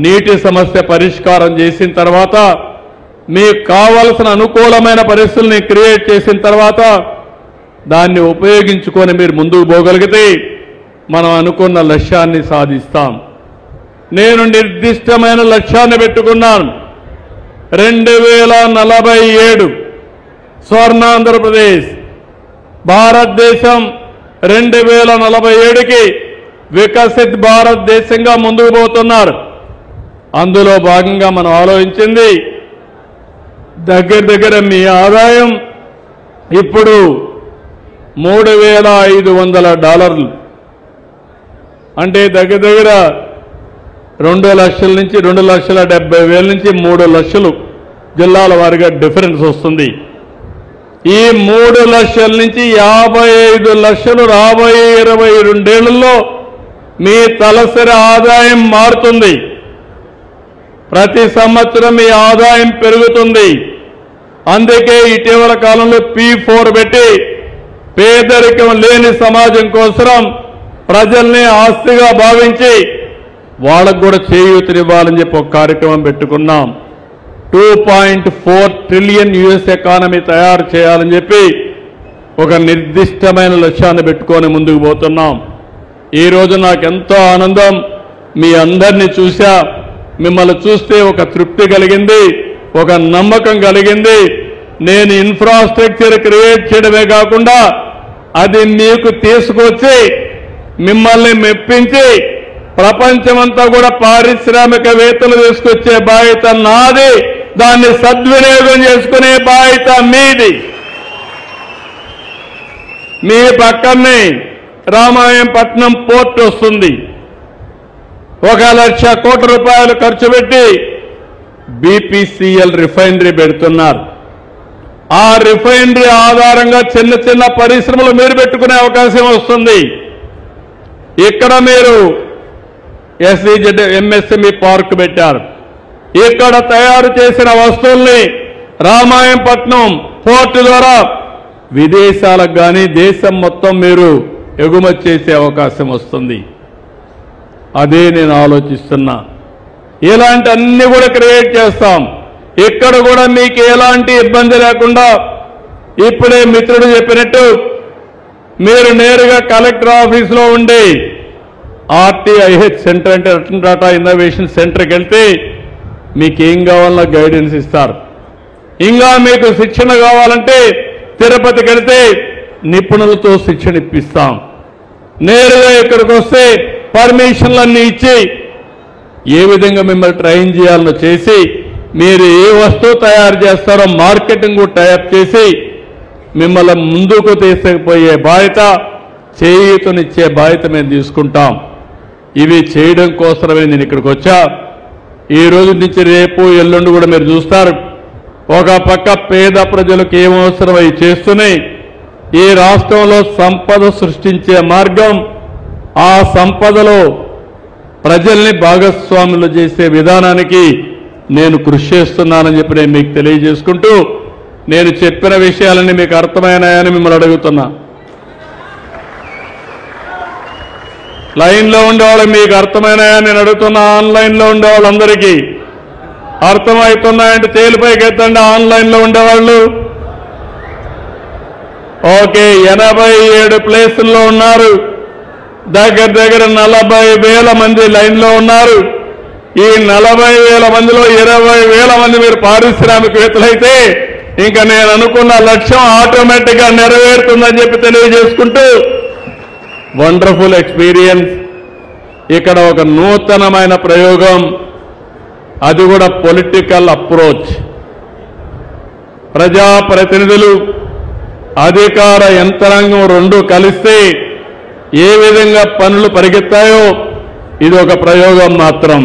నీటి సమస్య పరిష్కారం చేసిన తర్వాత, మీకు కావలసిన అనుకూలమైన పరిస్థితుల్ని క్రియేట్ చేసిన తర్వాత దాన్ని ఉపయోగించుకొని మీరు ముందుకు పోగలిగితే మనం అనుకున్న లక్ష్యాన్ని సాధిస్తాం. నేను నిర్దిష్టమైన లక్ష్యాన్ని పెట్టుకున్నాను. 2047 స్వర్ణాంధ్రప్రదేశ్, భారతదేశం 2047కి వికసిత్ భారతదేశంగా ముందుకు పోతున్నారు. అందులో భాగంగా మనం ఆలోచించింది దగ్గర మీ ఆదాయం ఇప్పుడు $3,500, అంటే దగ్గర 2 లక్షల నుంచి 2,70,000 నుంచి 3 లక్షలు జిల్లాల వారీగా డిఫరెన్స్ వస్తుంది. ఈ 3 లక్షల నుంచి 55 లక్షలు రాబోయే 22 ఏళ్లలో మీ తలసరి ఆదాయం మారుతుంది. ప్రతి సంవత్సరం మీ ఆదాయం పెరుగుతుంది. అందుకే ఇటీవల కాలంలో P4 పెట్టి పేదరికం లేని సమాజం కోసం ప్రజల్ని ఆస్తిగా భావించి వాళ్ళకు కూడా చేయూతనివ్వాలని చెప్పి ఒక కార్యక్రమం పెట్టుకున్నాం. 2.4 ట్రిలియన్ US ఎకానమీ తయారు చేయాలని చెప్పి ఒక నిర్దిష్టమైన లక్ష్యాన్ని పెట్టుకొని ముందుకు పోతున్నాం. ఈ రోజు నాకెంతో ఆనందం, మీ అందరినీ చూశా. మిమ్మల్ని చూస్తే ఒక తృప్తి కలిగింది, ఒక నమ్మకం కలిగింది. నేను ఇన్ఫ్రాస్ట్రక్చర్ క్రియేట్ చేయడమే కాకుండా అది మీకు తీసుకొచ్చి మిమ్మల్ని మెప్పించి ప్రపంచమంతా కూడా పారిశ్రామికవేత్తలు తీసుకొచ్చే బాధ్యత నాది. దాన్ని సద్వినియోగం చేసుకునే బాధ్యత మీది. మీ పక్కనే రామాయంపట్నం పోర్ట్ వస్తుంది. 1,00,000 కోట్ల రూపాయలు ఖర్చు పెట్టి BPCL రిఫైనరీ పెడుతున్నారు. ఆ రిఫైనరీ ఆధారంగా చిన్న పరిశ్రమలు మీరు పెట్టుకునే అవకాశం వస్తుంది. ఇక్కడ మీరు SEZ MSME పార్క్ పెట్టారు. ఇక్కడ తయారు చేసిన వస్తువుల్ని రామాయంపట్నం పోర్టు ద్వారా విదేశాలకు కానీ దేశం మొత్తం మీరు ఎగుమతి చేసే అవకాశం వస్తుంది. అదే నేను ఆలోచిస్తున్నా. ఇలాంటి అన్ని కూడా క్రియేట్ చేస్తాం. ఇక్కడ కూడా మీకు ఎలాంటి ఇబ్బంది లేకుండా ఇప్పుడే మిత్రుడు చెప్పినట్టు మీరు నేరుగా కలెక్టర్ ఆఫీసులో ఉండి ఆర్టీఐహెచ్ సెంటర్ అంటే రతన్ టాటా ఇన్నోవేషన్ సెంటర్కి వెళ్తే మీకేం కావాలన్నా గైడెన్స్ ఇస్తారు. ఇంకా మీకు శిక్షణ కావాలంటే తిరుపతికి వెళ్తే నిపుణులతో శిక్షణ ఇప్పిస్తాం. నేరుగా ఇక్కడికి వస్తే పర్మిషన్లన్నీ ఇచ్చి ఏ విధంగా మిమ్మల్ని ట్రైన్ చేయాలనో చేసి మీరు ఏ వస్తువు తయారు చేస్తారో మార్కెటింగ్ టైప్ చేసి మిమ్మల్ని ముందుకు తీసుకుపోయే బాధ్యత, చేయూతనిచ్చే బాధ్యత మేము తీసుకుంటాం. ఇవి చేయడం కోసమే నేను ఇక్కడికి వచ్చా. ఈ రోజు నుంచి రేపు ఎల్లుండి కూడా మీరు చూస్తారు. ఒక పక్క పేద ప్రజలకు ఏమవసరం అవి చేస్తూనే ఈ రాష్ట్రంలో సంపద సృష్టించే మార్గం, ఆ సంపదలో ప్రజల్ని భాగస్వాములు చేసే విధానానికి నేను కృషి చేస్తున్నానని చెప్పి నేను మీకు తెలియజేసుకుంటూ, నేను చెప్పిన విషయాలన్నీ మీకు అర్థమైనాయని మిమ్మల్ని అడుగుతున్నా. లైన్లో ఉండేవాళ్ళు మీకు అర్థమైనాయని నేను అడుగుతున్నా. ఆన్లైన్లో ఉండేవాళ్ళందరికీ అర్థమవుతున్నాయంటే తేలిపైకి ఎత్తండి. ఆన్లైన్లో ఉండేవాళ్ళు ఓకే. 87 ప్లేసుల్లో ఉన్నారు. దగ్గర దగ్గర 40,000 మంది లైన్లో ఉన్నారు. ఈ 40,000 మందిలో 20,000 మంది మీరు పారిశ్రామికవేత్తలైతే ఇంకా నేను అనుకున్న లక్ష్యం ఆటోమేటిక్ గా నెరవేరుతుందని చెప్పి తెలియజేసుకుంటూ, వండర్ఫుల్ ఎక్స్పీరియన్స్. ఇక్కడ ఒక నూతనమైన ప్రయోగం, అది కూడా పొలిటికల్ అప్రోచ్. ప్రజాప్రతినిధులు, అధికార యంత్రాంగం రెండు కలిస్తే ఏ విధంగా పనులు పరిగెత్తాయో ఇది ఒక ప్రయోగం మాత్రం.